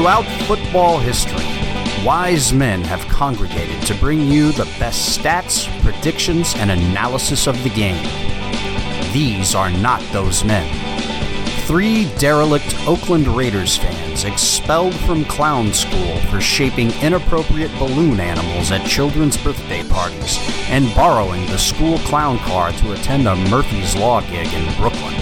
Throughout football history, wise men have congregated to bring you the best stats, predictions, and analysis of the game. These are not those men. 3 derelict Oakland Raiders fans expelled from clown school for shaping inappropriate balloon animals at children's birthday parties and borrowing the school clown car to attend a Murphy's Law gig in Brooklyn.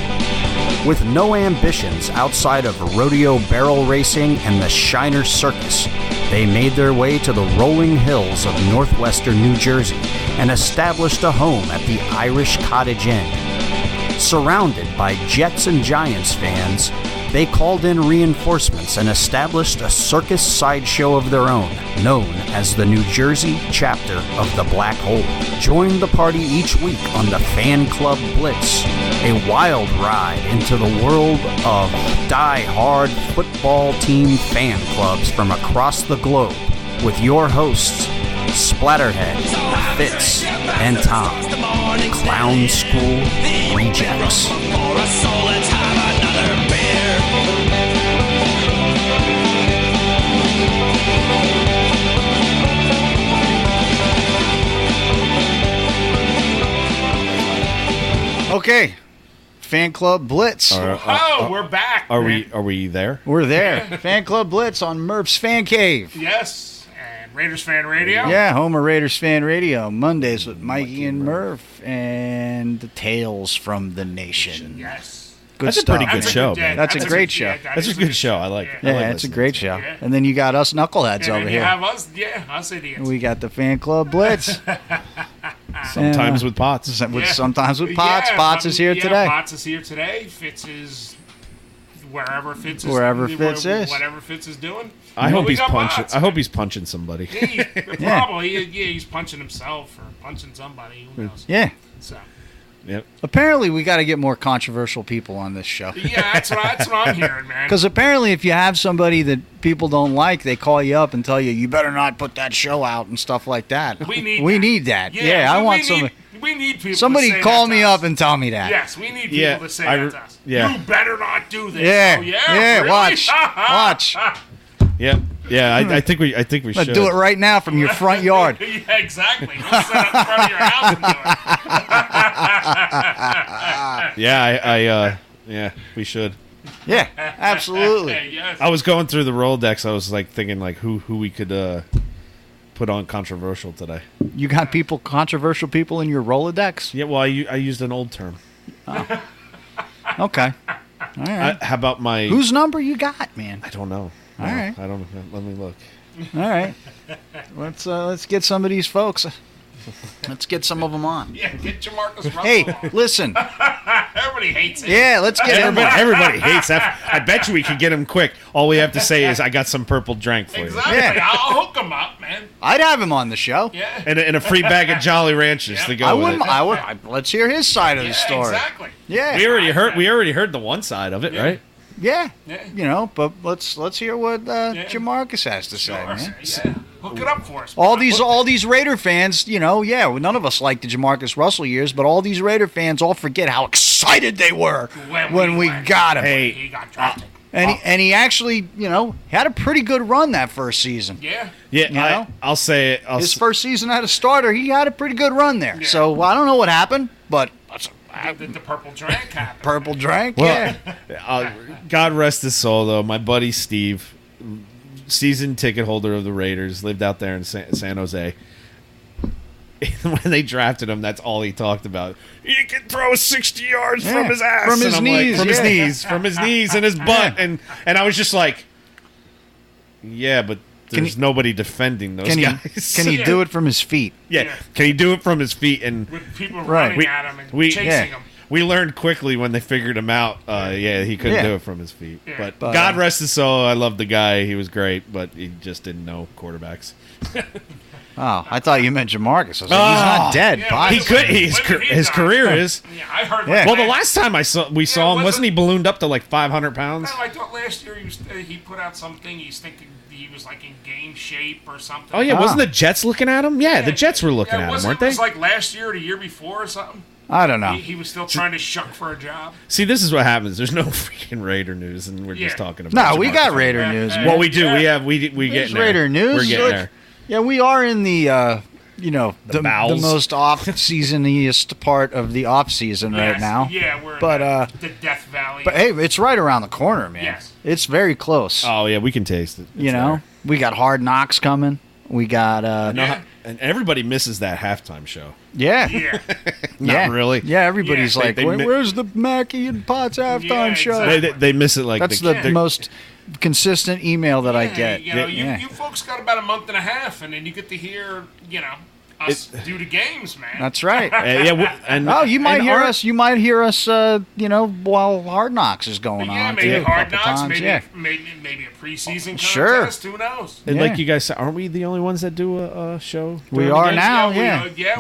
With no ambitions outside of rodeo barrel racing and the Shiner Circus, they made their way to the rolling hills of northwestern New Jersey and established a home at the Irish Cottage Inn. Surrounded by Jets and Giants fans, they called in reinforcements and established a circus sideshow of their own, known as the New Jersey chapter of the Black Hole. Join the party each week on the Fan Club Blitz, a wild ride into the world of die-hard football team fan clubs from across the globe with your hosts, Splatterhead, Fitz, and Tom, Clown School Rejects. Okay, Fan Club Blitz. We're back. Are we there? We're there. Fan Club Blitz on Murph's Fan Cave. Yes, and Raiders Fan Radio. Yeah, Homer Raiders Fan Radio. Mondays with Mikey and Murph and the Tales from the Nation. Yes. Good That's stuff. a pretty good show, man. That's a great show. That's a good show. I like it. Yeah, I like it's a listening great to show. Yeah. And then you got us knuckleheads And over then here. you have us idiots. We got the Fan Club Blitz. Sometimes with Potts. Sometimes with Potts. Yeah, Potts is here today. Potts is here today. Fitz is wherever Fitz is. Wherever Fitz is. Whatever Fitz is doing. I hope We he's got punching. Potts. I hope he's punching somebody. Yeah, probably. Yeah, he's punching himself or punching somebody. Who knows? Yeah. So. Yep. Apparently, we got to get more controversial people on this show. Yeah, that's what I'm hearing, man. Because apparently, if you have somebody that people don't like, they call you up and tell you, you better not put that show out and stuff like that. We need that. Yeah, I want somebody. We need people. Somebody to say call that me to us. up and tell me that. Yes, we need people to say that to us. Yeah. You better not do this. Yeah. Oh, yeah. Yeah. Really? Watch. Yep. Yeah. I think we Let's should do it right now from your front yard. Yeah, exactly. Let's set up in front of your house and do it. Yeah. We should. Yeah, absolutely. Yes. I was going through the Rolodex. I was like thinking like who we could put on controversial today. You got controversial people in your Rolodex? Yeah. Well, I used an old term. Okay. All right. How about my? Whose number you got, man? I don't know. All right. I don't know. Let me look. All right. Let's get some of these folks. Let's get some of them on. Yeah, get Jamarcus Russell Hey, on. listen. Everybody hates it. Yeah, let's get him on. Everybody hates that. I bet you we could get him quick. All we have to say is, "I got some purple drank for you," Exactly. Yeah. I'll hook him up, man. I'd have him on the show. Yeah. and a free bag of Jolly Ranchers to go I with wouldn't. it. Let's hear his side of the story. Exactly. Yeah. We already heard the one side of it, Yeah. right? Yeah. Yeah. You know, but let's hear what Jamarcus has to say, man. Yeah. Hook it up for us. All these Raider fans, you know, none of us like the Jamarcus Russell years, but all these Raider fans all forget how excited they were when we got him. Hey, He got drafted. And he actually, had a pretty good run that first season. Yeah. Yeah, You know? I'll say it. His first season as a starter, he had a pretty good run there. Yeah. So I don't know what happened, but The purple drink happened. purple drank, Well, yeah. God rest his soul, though. My buddy Steve, season ticket holder of the Raiders, lived out there in San Jose. When they drafted him, that's all he talked about. He can throw 60 yards Yeah, from his ass, from his and I'm knees, like, yeah. from his knees and his butt, Yeah. and I was just like, yeah, but there's nobody defending those guys. Can he do it from his feet? Yeah, can he do it from his feet? And With people Right. running at him and we- chasing yeah. him. we learned quickly when they figured him out. He couldn't Yeah. do it from his feet. Yeah. But But, God rest his soul. I love the guy. He was great, but he just didn't know quarterbacks. Oh, I thought you meant Jamarcus. I was like, he's not dead. Yeah, Bye. He could. When did he His die? career is. Yeah, I heard. Yeah. Well, the last time we saw him, wasn't- wasn't he ballooned up to like 500 pounds? I thought last year he put out something. He's thinking he was like in game shape or something. Oh yeah, wasn't the Jets looking at him? Yeah, the Jets were looking at him, weren't It they? was like last year or the year before or something. I don't know. He was still trying to shuck for a job. See, this is what happens. There's no freaking Raider news, and we're just talking about. No, we got Raider news. Man. Well, we do. We There's get Raider news. We're getting there. Yeah, we are in the the most off-seasoniest part of the off-season right now. Yeah, we're but in the Death Valley. But hey, it's right around the corner, man. Yes. It's very close. Oh yeah, we can taste it. You know, we got Hard Knocks coming. We got and everybody misses that halftime show. Yeah. Not really. Yeah, everybody's Yeah. like, where's the Mackie and Potts halftime show? Exactly. They miss it like That's the most consistent email that I get. You know, you folks got about a month and a half, and then you get to hear, us do the games, man. That's right. You might hear us. You might hear us. While Hard Knocks is going on. Maybe too, Hard a Knocks. couple times. Maybe a preseason contest. Sure. Who knows? And like you guys said, aren't we the only ones that do a show? We are now.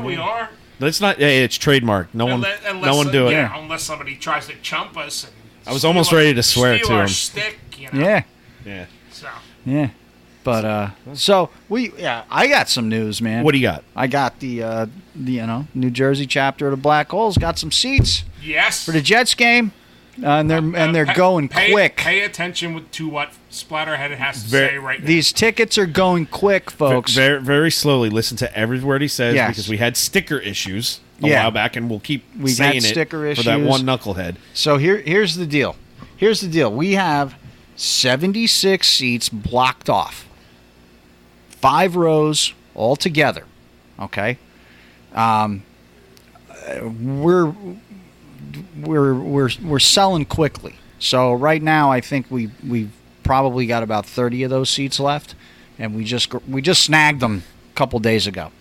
We are. It's not. It's trademark. No one do it. Yeah, unless somebody tries to chump us. And I was almost ready to swear to him. Stick, Yeah. So. Yeah. But I got some news, man. What do you got? I got the New Jersey chapter of the Black Holes got some seats. Yes. For the Jets game, and they're going quick. Pay attention to what Splatterhead has to say right now. These tickets are going quick, folks. Very, very slowly. Listen to every word he says because we had sticker issues a while back, and we'll keep saying it for that one knucklehead. So here's the deal. We have 76 seats blocked off. 5 rows all together. Okay. We're selling quickly. So right now I think we've probably got about 30 of those seats left, and we just snagged them a couple days ago.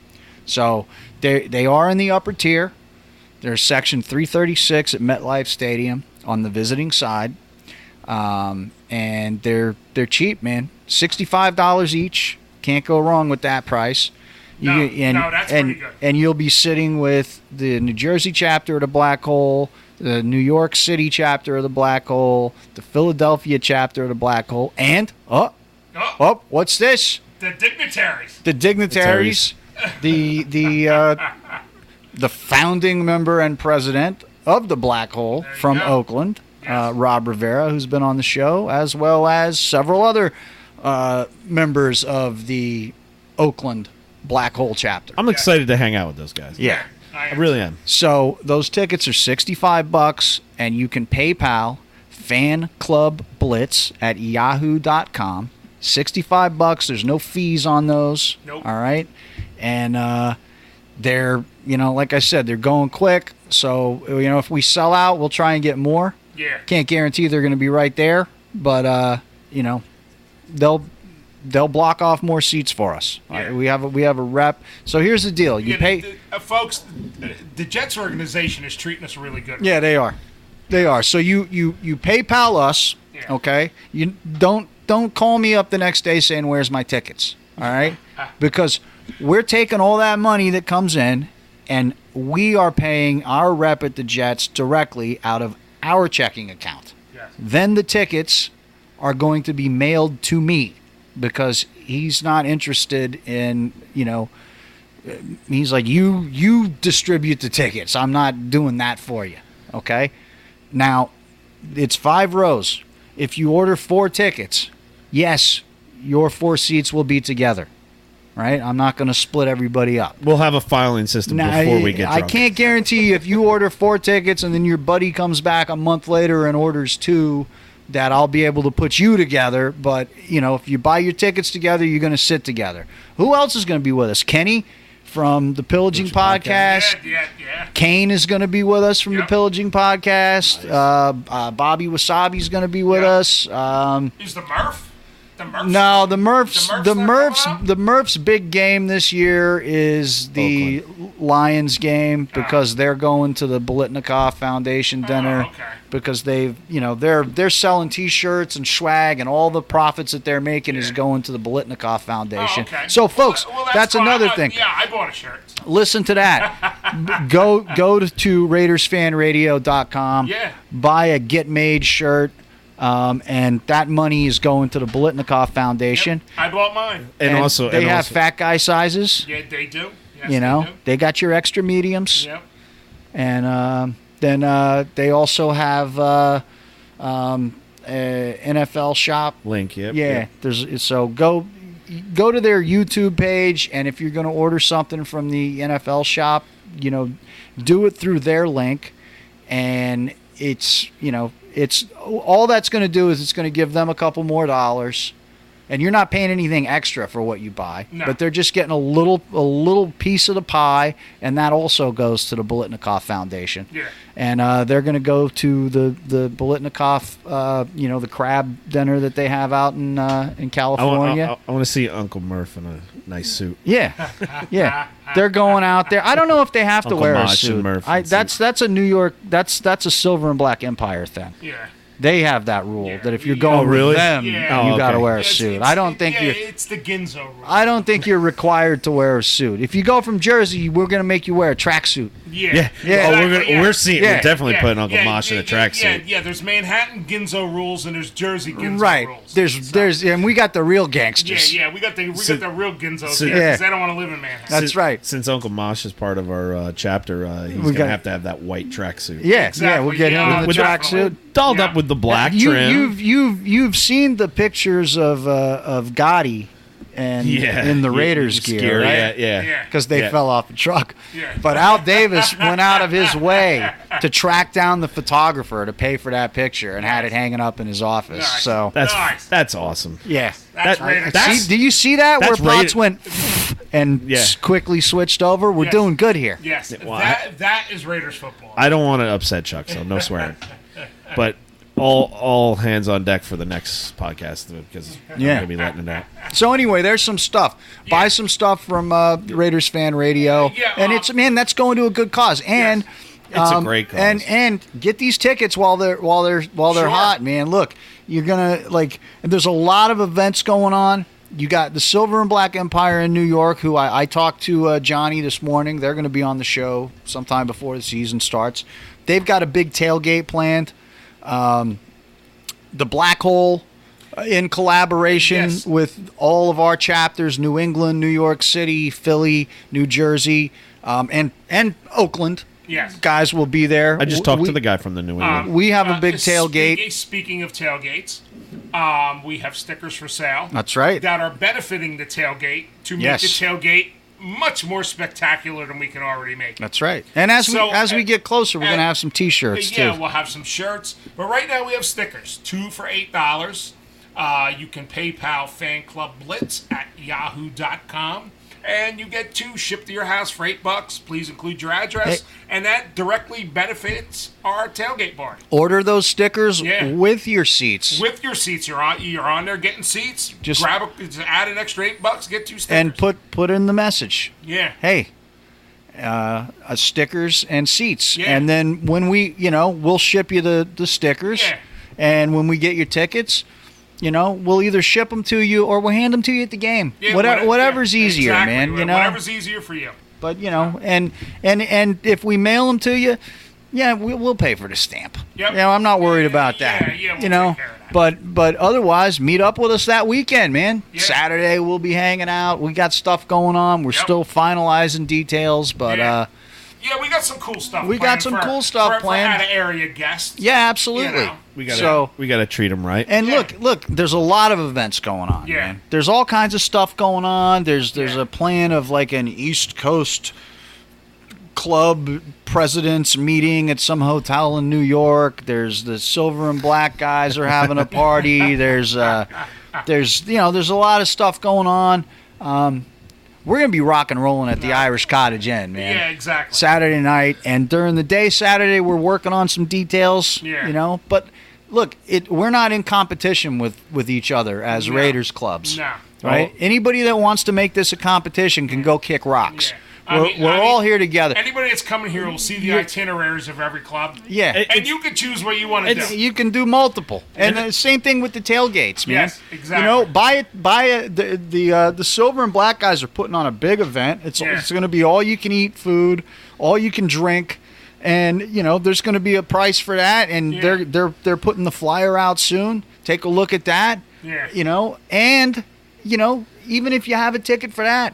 So they are in the upper tier. There's section 336 at MetLife Stadium on the visiting side. And they're cheap, man. $65 each. Can't go wrong with that price. That's pretty good. And you'll be sitting with the New Jersey chapter of the Black Hole, the New York City chapter of the Black Hole, the Philadelphia chapter of the Black Hole, and what's this? The dignitaries. The dignitaries. The founding member and president of the Black Hole from Oakland, Rob Rivera, who's been on the show, as well as several other members of the Oakland Black Hole chapter. I'm excited to hang out with those guys. Yeah. I really am. So those tickets are $65, and you can PayPal Fan Club Blitz at yahoo.com. $65. There's no fees on those. Nope. All right. And they're, like I said, they're going quick. So, if we sell out, we'll try and get more. Yeah. Can't guarantee they're going to be right there, but they'll block off more seats for us. Yeah. We have a rep. So here's the deal: you pay, folks. The Jets organization is treating us really good. Yeah, they are. So you PayPal us, okay? You don't call me up the next day saying where's my tickets, all right? Because we're taking all that money that comes in, and we are paying our rep at the Jets directly out of our checking account. Yes. Then the tickets are going to be mailed to me because he's not interested in, he's like, you distribute the tickets. I'm not doing that for you, okay? Now, it's 5 rows. If you order 4 tickets, yes, your 4 seats will be together, right? I'm not going to split everybody up. We'll have a filing system before we get drunk. I can't guarantee if you order 4 tickets and then your buddy comes back a month later and orders 2, that I'll be able to put you together. But, if you buy your tickets together, you're going to sit together. Who else is going to be with us? Kenny from the Pillaging Podcast. Yeah. Kane is going to be with us from the Pillaging Podcast. Nice. Bobby Wasabi's going to be with us. Is the Murph? No, the Murph's big game this year is the Lions game because they're going to the Bolitnikoff Foundation dinner because they're selling T-shirts and swag and all the profits that they're making is going to the Bolitnikoff Foundation. Oh, okay. So, folks, that's another thing. Yeah, I bought a shirt. Listen to that. Go to RaidersFanRadio.com. Yeah. Buy a Get Made shirt. And that money is going to the Bolitnikoff Foundation. Yep, I bought mine. And also, they have fat guy sizes. Yeah, they do. Yes, they got your extra mediums. Yep. And then they also have a NFL shop. Link, yep. Yeah, so go to their YouTube page, and if you're going to order something from the NFL shop, do it through their link, and it's all that's going to do is it's going to give them a couple more dollars, and you're not paying anything extra for what you buy, but they're just getting a little piece of the pie, and that also goes to the Bolitnikoff Foundation. Yeah. And they're going to go to the Bolitnikoff, the crab dinner that they have out in California. I want to see Uncle Murph in a nice suit. Yeah. They're going out there. I don't know if they have to Uncle wear Mosh a suit. and Murph That's a New York. That's a Silver and Black Empire thing. Yeah. They have that rule that if you're going really? with them, Yeah. you got to okay. wear a suit. I don't think you're. It's the Ginzo rule. I don't think you're required to wear a suit. If you go from Jersey, we're going to make you wear a tracksuit. Yeah. Yeah. Oh, Exactly, we're definitely putting Uncle Mosh in a tracksuit. Yeah, there's Manhattan Ginzo rules and there's Jersey Ginzo Right. rules. There's and we got the real gangsters. Yeah, we got the real Ginzos here yeah. because they don't want to live in Manhattan. That's right. Since Uncle Mosh is part of our chapter, he's going to have to have that white tracksuit. Yeah, Exactly. we'll get him Yeah, in the with tracksuit. Dolled Yeah. up with the black trim. You've seen the pictures of Gotti and in the Raiders gear, right? Yeah. Because they fell off a truck. Yeah. But Al Davis went out of his way to track down the photographer to pay for that picture and had it hanging up in his office. Nice. So Nice. That's awesome. yeah. That's That- Raiders. that's- Do you see that where that's Potts rated- went and quickly switched over? We're Yes. doing good here. Yes, Well, that is Raiders football. I don't want to upset Chuck, so no swearing. But all hands on deck for the next podcast because I'm Yeah. going to be letting it out. So anyway, there's some stuff. Buy some stuff from Raiders Fan Radio, Yeah, and that's going to a good cause. And It's a great cause. And get these tickets while they're Sure. hot, man. Look, you're gonna there's a lot of events going on. You got the Silver and Black Empire in New York, who I talked to Johnny this morning. They're going to be on the show sometime before the season starts. They've got a big tailgate planned. The Black Hole in collaboration Yes. with all of our chapters, New England, New York City, Philly, New Jersey, and Oakland. Yes. Guys will be there. I just talked to the guy from the New England. We have a big tailgate. Speaking of tailgates, we have stickers for sale. That's right. That are benefiting the tailgate to make Yes. the tailgate much more spectacular than we can already make. That's right. And as we get closer, we're going to have some T-shirts too. Yeah, we'll have some shirts. But right now we have stickers. 2 for $8. You can PayPal Fan Club Blitz at yahoo.com. And you get 2 shipped to your house for $8. Please include your address. And that directly benefits our tailgate bar. Order those stickers Yeah. with your seats. With your seats, you're on there getting seats. Just add an extra $8, get 2 stickers. And put in the message. Yeah. Hey, stickers and seats. Yeah. And then when we'll ship you the stickers. Yeah. And when we get your tickets, we'll either ship them to you or we'll hand them to you at the game. Yeah, Whatever's easier, exactly. man. Whatever's easier for you. But and if we mail them to you, we'll pay for the stamp. Yep. I'm not worried about that. Yeah, we'll take care of that. But otherwise, meet up with us that weekend, man. Yeah. Saturday we'll be hanging out. We got stuff going on. We're Yep. still finalizing details, but Yeah. Yeah, we got some cool stuff. We got some cool stuff planned. For out-of-area guests. yeah, absolutely. You know. we got to treat them right. And Yeah. look, there's a lot of events going on, Yeah. man. There's all kinds of stuff going on. There's Yeah. a plan of like an East Coast club president's meeting at some hotel in New York. There's the Silver and Black guys are having a party. there's a lot of stuff going on. We're gonna be rock and rolling at the Irish Cottage Inn, man. Yeah, exactly. Saturday night, and during the day Saturday we're working on some details. Yeah. But look, we're not in competition with each other as No. Raiders clubs. No. Right? Anybody that wants to make this a competition can go kick rocks. Yeah. We're all here together. Anybody that's coming here will see the itineraries of every club. Yeah. And you can choose what you want to do. You can do multiple, and the same thing with the tailgates, man. Yes, exactly. Buy it. The Silver and Black guys are putting on a big event. It's going to be all you can eat food, all you can drink, and there's going to be a price for that. And they're putting the flyer out soon. Take a look at that. Yeah. And even if you have a ticket for that,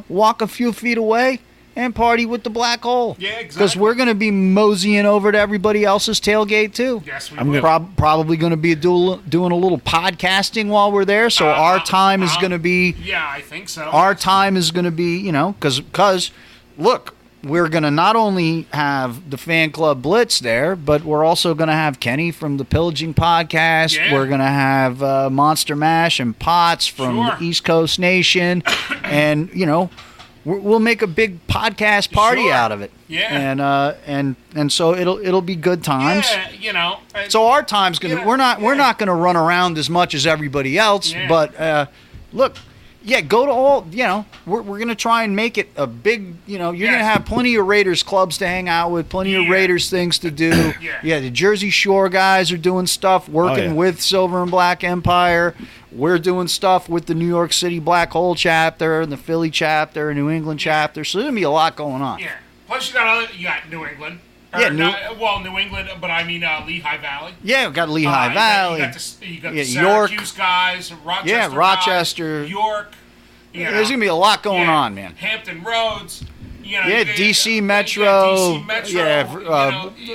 walk a few feet away. and party with the Black Hole. Yeah, exactly. Because we're going to be moseying over to everybody else's tailgate, too. Yes, we will. Probably going to be doing a little podcasting while we're there, so our time is going to be... Yeah, I think so. Our time is going to be, because, look, we're going to not only have the fan club Blitz there, but we're also going to have Kenny from the Pillaging Podcast. Yeah. We're going to have Monster Mash and Potts from the East Coast Nation. And, we'll make a big podcast party out of it. Yeah. And so it'll be good times. Yeah, So our time's going to, we're not going to run around as much as everybody else, but look, yeah, go to all, we're going to try and make it a big, you're going to have plenty of Raiders clubs to hang out with, plenty of Raiders things to do. Yeah. The Jersey Shore guys are doing stuff, working with Silver and Black Empire. We're doing stuff with the New York City Black Hole chapter and the Philly chapter and New England chapter. So there's going to be a lot going on. Yeah. Plus you got New England. New England, but I mean Lehigh Valley. Yeah, we've got Lehigh Valley. You got the Syracuse guys, Rochester. Guys, York. There's going to be a lot going on, man. Hampton Roads. DC Metro.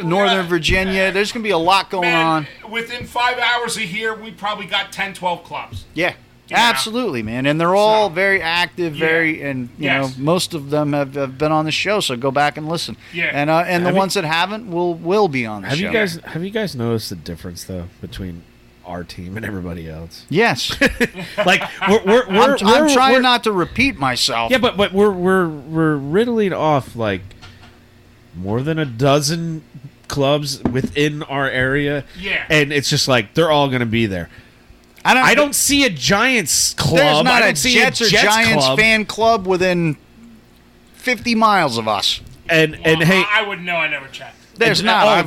Northern Virginia. There's going to be a lot going on. Within 5 hours a year, we probably got 10, 12 clubs. Yeah. Absolutely, man, and they're all very active, most of them have been on the show. So go back and listen. Yeah, and the ones that haven't will be on the show. Have you guys noticed the difference though between our team and everybody else? Yes, like I'm trying not to repeat myself. Yeah, but we're riddling off like more than a dozen clubs within our area. Yeah, and it's just like they're all going to be there. I don't see a Giants club. There's not I a don't see Jets a or Jets Giants club. fan club within 50 miles of us. And hey, I wouldn't know. I never checked. There's not.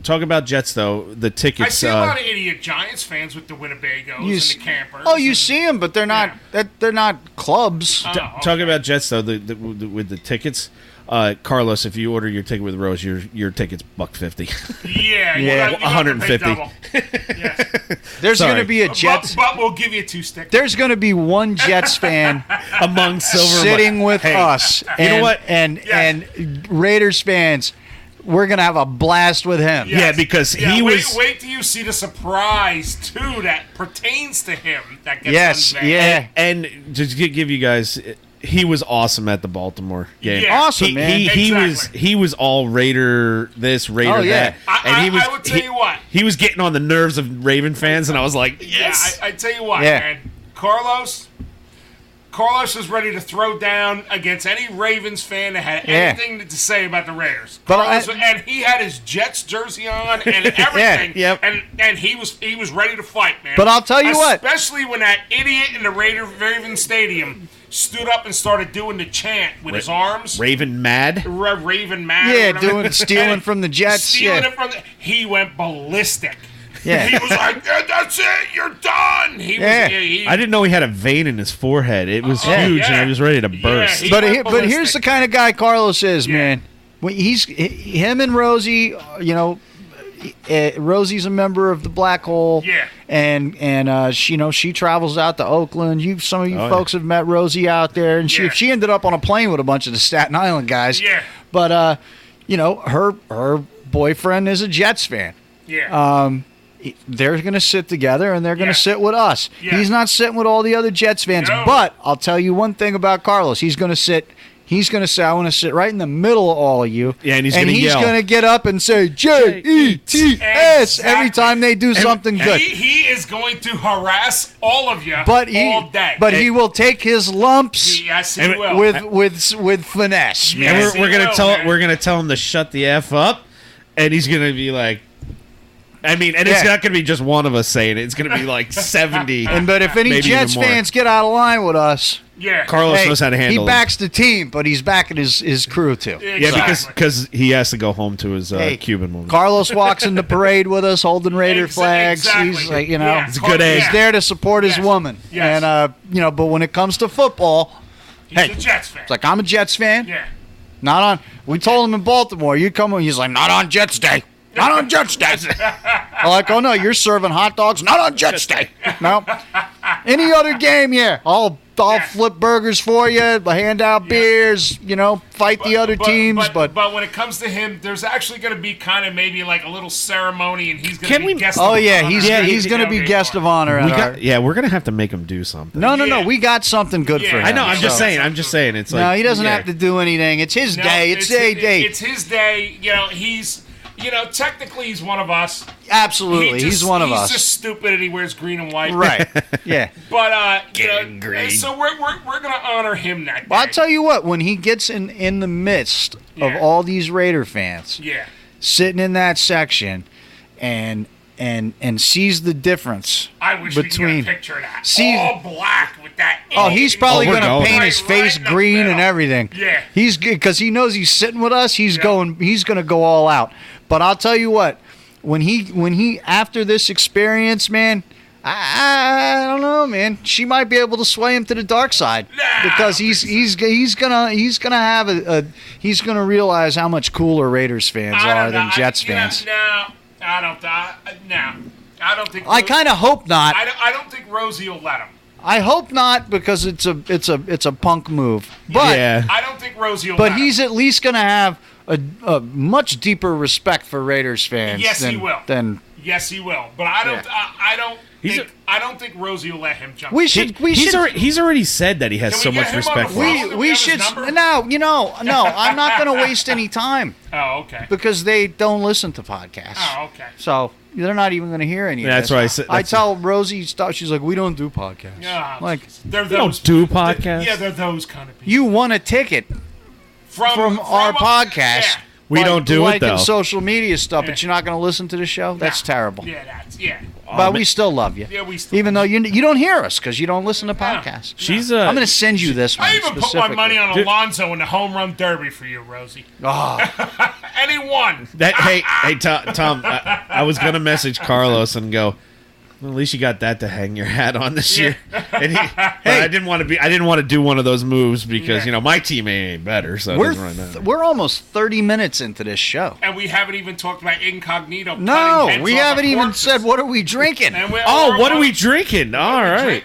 Talk about Jets though. The tickets. I see a lot of idiot Giants fans with the Winnebagos and the campers. Oh, you see them, but they're not. They're not clubs. Talking about Jets though, with the tickets. Carlos, if you order your ticket with Rose, your ticket's $150. Yeah, $150. There's going to be a Jets, but we'll give you 2 sticks. There's going to be one Jets fan among Silver sitting with us. You know what? And Raiders fans, we're going to have a blast with him. Yes. Yeah, because he was. Wait till you see the surprise too that pertains to him. That gets unveiled. Yeah, and just give you guys. He was awesome at the Baltimore game. Yeah. Awesome, man. He was all Raider this, Raider that. And I would tell you what. He was getting on the nerves of Raven fans, and I was like, yes. Yeah, I tell you what, man. Carlos is ready to throw down against any Ravens fan that had anything to say about the Raiders. And he had his Jets jersey on and everything. And he was ready to fight, man. But I'll tell you what. Especially when that idiot in the Raven Stadium stood up and started doing the chant with his arms. Raven mad? Raven mad. Yeah, stealing from the Jets. He went ballistic. Yeah. He was like, that's it, you're done. I didn't know he had a vein in his forehead. It was huge, and I was ready to burst. Yeah, but here's the kind of guy Carlos is, man. When him and Rosie, Rosie's a member of the Black Hole. Yeah. And she travels out to Oakland. Some of you folks have met Rosie out there, and she ended up on a plane with a bunch of the Staten Island guys. Yeah. But her boyfriend is a Jets fan. Yeah. They're going to sit together, and they're going to sit with us. Yeah. He's not sitting with all the other Jets fans. No. But I'll tell you one thing about Carlos. He's going to say, I want to sit right in the middle of all of you. Yeah, and he's going to yell. Going to get up and say, Jets every time they do something good. He is going to harass all of you all day. But he will take his lumps yes, he will. with finesse. Yeah, and we're going to tell him to shut the F up, and he's going to be like, it's not going to be just one of us saying it. It's going to be like 70. But if any Jets fans get out of line with us, Carlos knows how to handle it. He backs the team, but he's backing his crew too. Exactly. Yeah, because he has to go home to his Cuban woman. Carlos walks in the parade with us, holding Raider flags. Exactly. He's like, it's a good age. He's there to support his woman. Yes. And but when it comes to football, he's a Jets fan. It's like, I'm a Jets fan. Yeah. Not on. We told him in Baltimore, you come on. He's like, not on Jets Day. Not on Jets Day. I'm like, oh no, you're serving hot dogs. Not on Jets Day. No. Any other game, yeah. I'll I'll flip burgers for you, hand out beers, fight the other teams. But when it comes to him, there's actually going to be kind of maybe like a little ceremony, and he's going to be guest. Oh yeah, he's going to be guest of honor. We're going to have to make him do something. No, we got something good for him. I know. I'm just saying. It's like, no, he doesn't have to do anything. It's his day. It's his day. It's his day. He's. Technically he's one of us. Absolutely, he's one of us. He's just stupid and he wears green and white. Right. Yeah. But green. So we're gonna honor him that day. Well, I'll tell you what. When he gets in the midst of all these Raider fans, sitting in that section, and sees the difference. I wish between we could picture that. All black with that. Oh, he's probably going to paint his face green and everything. Yeah. He's because he knows he's sitting with us. He's going to go all out. But I'll tell you what, when he after this experience, man, I don't know, man. She might be able to sway him to the dark side because he's gonna realize how much cooler Raiders fans are than Jets fans. I don't think. I kind of hope not. I don't think Rosie will let him. I hope not because it's a punk move. But I don't think Rosie will. But he's at least going to have a much deeper respect for Raiders fans. Yes, he will. Yes, he will. But I don't think Rosie will let him jump. He's already said that he has so much respect for him. We should. No, I'm not going to waste any time. Oh, okay. Because they don't listen to podcasts. Oh, okay. So they're not even going to hear any of this. That's what I said. I tell Rosie stuff. She's like, we don't do podcasts. They're those. Don't do podcasts. They're those kind of people. You won a ticket from our podcast. Yeah. We don't do it though. Social media stuff, but you're not going to listen to the show. That's terrible. Yeah. But we still love you. Yeah, we still. Even though you don't hear us because you don't listen to podcasts. I'm going to send you this one. I even put my money on Alonzo in the home run derby for you, Rosie. Oh. And he won. Hey, Tom. I was going to message Carlos and go, well, at least you got that to hang your hat on this year. And I didn't want to do one of those moves because my team ain't better. So we're almost 30 minutes into this show, and we haven't even talked about Incognito. No, we haven't even said what are we drinking. What are we drinking? All right.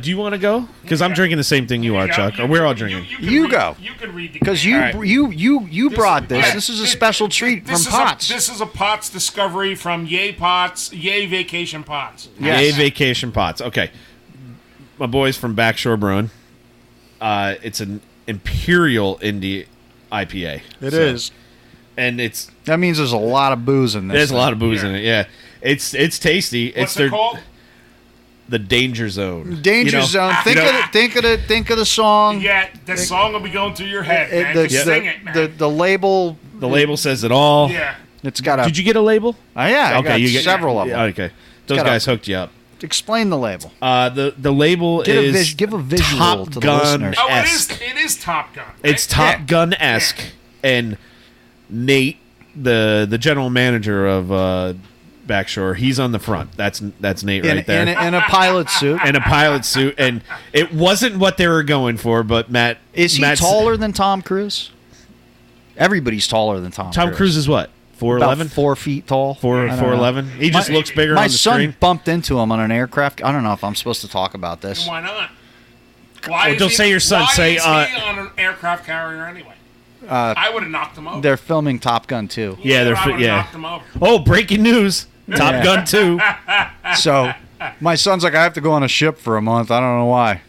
Do you want to go? Because I'm drinking the same thing you are, Chuck. We're all drinking. You go. You can read because you brought this. This is a special treat from Potts. This is a Potts discovery from Yay Vacation Potts. Yes. Yay Vacation Potts. Okay, my boys from Backshore Brewing. It's an Imperial Indie IPA. It is, and that means there's a lot of booze in this. There's a lot of booze in it. Yeah, it's tasty. What's it called? The Danger Zone. Danger Zone. Think of the song. Yeah, the song will be going through your head, man. Sing it, man. The label. The label says it all. Yeah. It's got a. Did you get a label? Yeah. Okay. You get several of them. Okay. Those guys hooked you up. Explain the label. The label is give a visual Top to the Gun listeners. Oh, it is Top Gun. Right? It's Top Gun-esque, and Nate, the general manager of Backshore, he's on the front. That's Nate right there. In a pilot suit. In a pilot suit, and it wasn't what they were going for, but Matt... Is he taller than Tom Cruise? Everybody's taller than Tom Cruise. Tom Cruise is what? 4'11"? About 4 feet tall. 4'11"? He just looks bigger on the screen. My son bumped into him on an aircraft. I don't know if I'm supposed to talk about this. Why not? Don't say your son. Say he on an aircraft carrier anyway? I would have knocked him over. They're filming Top Gun 2. Yeah, knocked him over. Oh, breaking news. Top Gun 2. So, my son's like, I have to go on a ship for a month. I don't know why.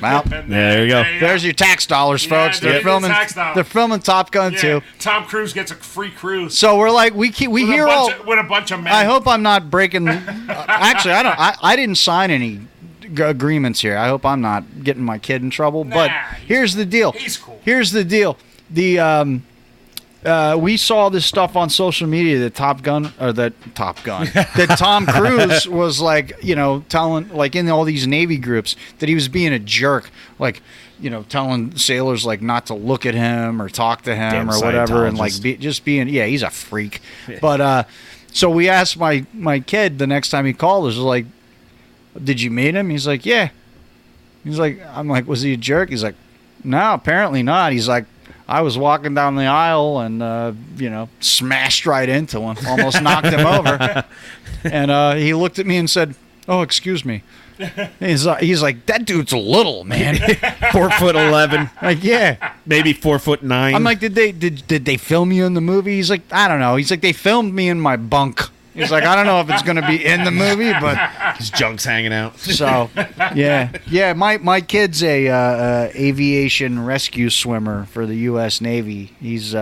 Well, there you go. There's your tax dollars, folks. They're filming Top Gun 2. Tom Cruise gets a free cruise. So we're like, we hear all with a bunch of men. I hope I'm not breaking. Actually, I didn't sign any agreements here. I hope I'm not getting my kid in trouble. But here's the deal. He's cool. Here's the deal. We saw this stuff on social media that that Tom Cruise was like, telling, like in all these Navy groups that he was being a jerk, like, telling sailors like not to look at him or talk to him or whatever, and like he's a freak. Yeah. But so we asked my kid the next time he called us, like, did you meet him? He's like, yeah. He's like, I'm like, was he a jerk? He's like, no, apparently not. He's like, I was walking down the aisle and, smashed right into him, almost knocked him over. And he looked at me and said, Oh, excuse me. He's like, that dude's little, man. 4'11", Like, yeah. maybe 4'9". I'm like, did they film you in the movie? He's like, I don't know. He's like, they filmed me in my bunk. He's like, I don't know if it's gonna be in the movie, but his junk's hanging out. so yeah. My kid's a aviation rescue swimmer for the U.S. Navy. He's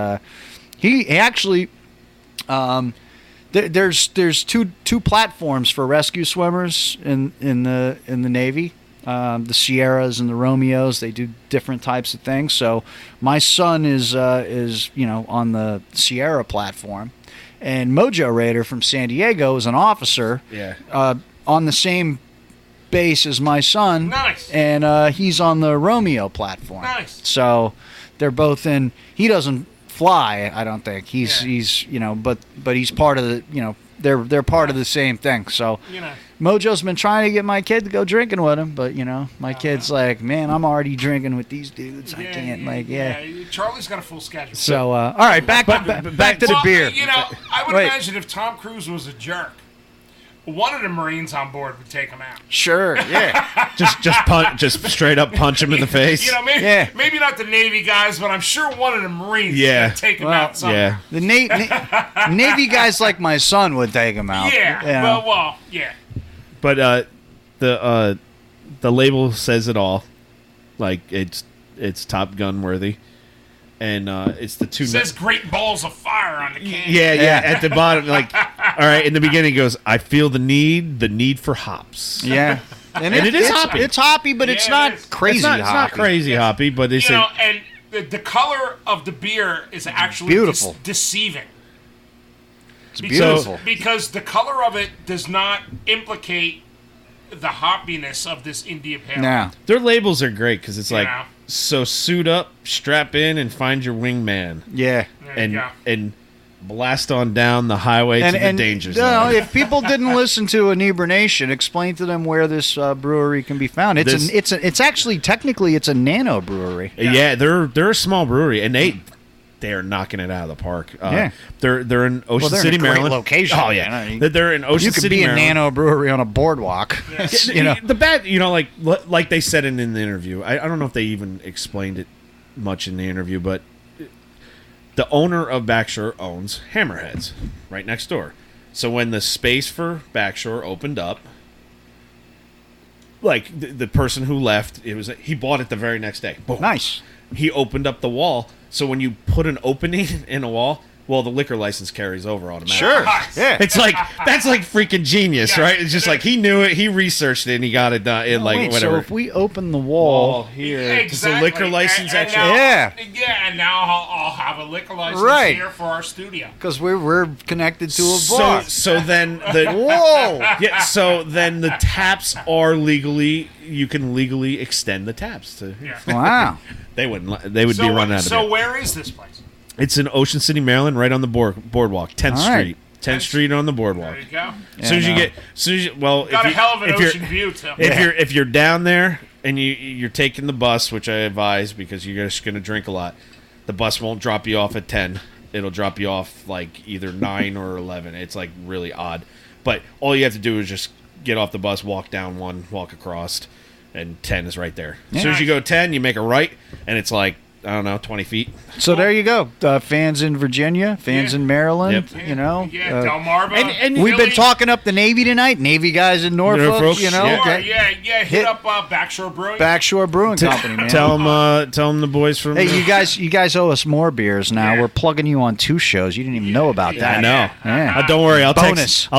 he actually there's two platforms for rescue swimmers in the Navy. The Sierras and the Romeos, they do different types of things. So my son is on the Sierra platform, and Mojo Raider from San Diego is an officer. Yeah. On the same base as my son. Nice. And he's on the Romeo platform. Nice. So they're both in. He doesn't fly, I don't think. He's but he's part of the they're part of the same thing. So Mojo's been trying to get my kid to go drinking with him, but my kid's like, man, I'm already drinking with these dudes. I can't Charlie's got a full schedule. So all right, back to the beer. I would imagine if Tom Cruise was a jerk, one of the Marines on board would take him out. Sure, yeah. just straight up punch him in the face. Maybe not the Navy guys, but I'm sure one of the Marines would take him out somewhere. Yeah. The Navy guys like my son would take him out. Yeah. Well, yeah. But the label says it all. Like it's Top Gun worthy. And it's the two. It says "Great Balls of Fire" on the can. Yeah. At the bottom, like, all right. In the beginning, it goes, "I feel the need for hops." Yeah, and it is hoppy. It's hoppy, but it's not crazy. It's not crazy hoppy, but it's and the color of the beer is actually beautiful, deceiving. It's beautiful because the color of it does not implicate the hoppiness of this India Pale. No, their labels are great because it's like. So suit up, strap in, and find your wingman. Yeah, and blast on down the highway to the danger zone. If people didn't listen to Inebrination, explain to them where this brewery can be found. It's actually technically it's a nano brewery. Yeah, they're a small brewery, and they are knocking it out of the park. They're in Ocean City, Maryland. Location. Oh yeah, they're in Ocean City, Maryland. You could be Maryland. a nano brewery on a boardwalk. Yes. The bad, like they said in the interview. I don't know if they even explained it much in the interview, but the owner of Backshore owns Hammerheads right next door. So when the space for Backshore opened up, like the person who left, he bought it the very next day. Boom. Nice. He opened up the wall, so when you put an opening in a wall, well, the liquor license carries over automatically. Sure, yeah. It's like that's like freaking genius, right? It's just like he knew it, he researched it, and he got it done. Whatever. So if we open the wall here, does the liquor license actually? And now I'll have a liquor license here for our studio because we're connected to a bar. So then the So then the taps are legally. You can legally extend the taps to. Yeah. Wow. They would be running out of it. So where is this place? It's in Ocean City, Maryland, right on the boardwalk, 10th Street. 10th Street on the boardwalk. There you go. As soon as you got a hell of an ocean view too. If you're down there and you're taking the bus, which I advise because you're just going to drink a lot, the bus won't drop you off at 10. It'll drop you off like either 9 or 11. It's like really odd. But all you have to do is just get off the bus, walk down one, walk across, and 10 is right there. As soon as you go 10, you make a right, and it's like, I don't know, 20 feet. So there you go. Fans in Virginia, fans in Maryland, Delmarva. And we've been talking up the Navy tonight. Navy guys in Norfolk, Hit up Backshore Brewing. Backshore Brewing Company, man. Tell them the boys from. Hey, you guys owe us more beers now. Yeah. We're plugging you on 2 shows. You didn't even know about that. I know. Yeah. Don't worry. I'll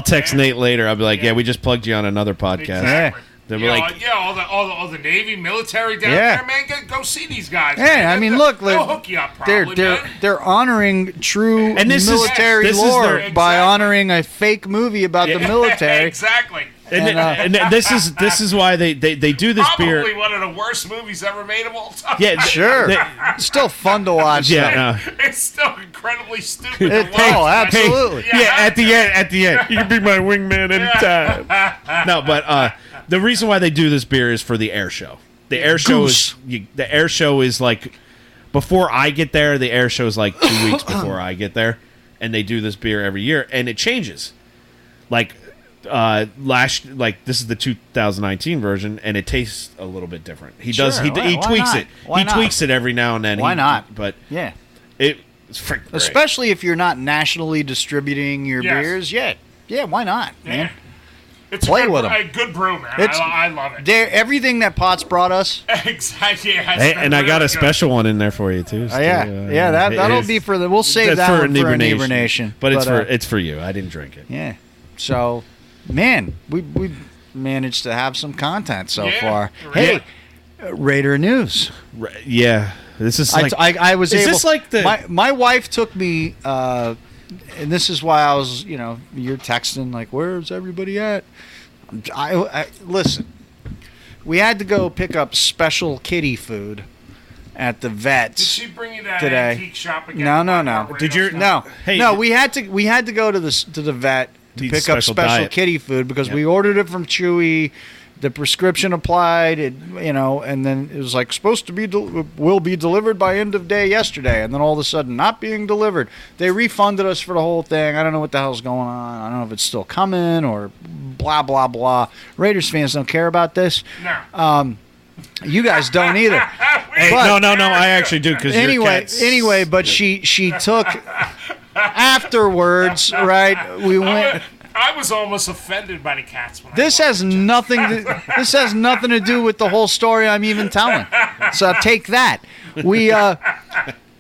text Nate later. I'll be like, we just plugged you on another podcast. Exactly. All the Navy, military down there, man. Go see these guys. Yeah, I mean, look, they'll hook you up. Probably, they're honoring true military lore by honoring a fake movie about the military. Exactly. And this is why they do this Probably beer. Probably one of the worst movies ever made of all time. Yeah, sure. It's still fun to watch. Yeah, it's still incredibly stupid. Absolutely. At the end, you can be my wingman anytime. No, but the reason why they do this beer is for the air show. The air show is like before I get there. The air show is like 2 weeks before I get there, and they do this beer every year, and it changes. Like This is the 2019 version, and it tastes a little bit different. He Sure, does. He why tweaks not? it. Why He not? tweaks it every now and then. Why not? But Yeah. it's freaking great. Especially if you're not nationally distributing your Yes. beers. Yeah, why not, man? Yeah. It's Play a good, with 'em. a good brew, man. It's- I love it. Everything that Potts brought us. Exactly. Yeah, Hey, and I got a special one in there for you too. Steve. That'll be for the. We'll save That's that for one for Inebriation. Inebriation Nation. But it's for you. I didn't drink it. Yeah. So, man, we managed to have some content so Yeah. far. Yeah. Hey, Raider news. Yeah, this is like. I was is able. this like the? My wife took me, and this is why I was, you're texting like, "Where's everybody at?" I listen. We had to go pick up special kitty food at the Did vets. she bring you that today. antique shop again? No. Did your- No, Hey, no. We had to go to the vet to Need pick up special special diet. kitty food because Yep. we ordered it from Chewy. The prescription applied, and then it was like supposed to be will be delivered by end of day yesterday, and then all of a sudden not being delivered. They refunded us for the whole thing. I don't know what the hell's going on. I don't know if it's still coming or blah blah blah. Raiders fans don't care about this. No. You guys don't either. Hey, But- no. I actually do because Anyway, but she took afterwards, right? We went. I was almost offended by the cats. When This I has nothing to do with the whole story I'm even telling. So take that.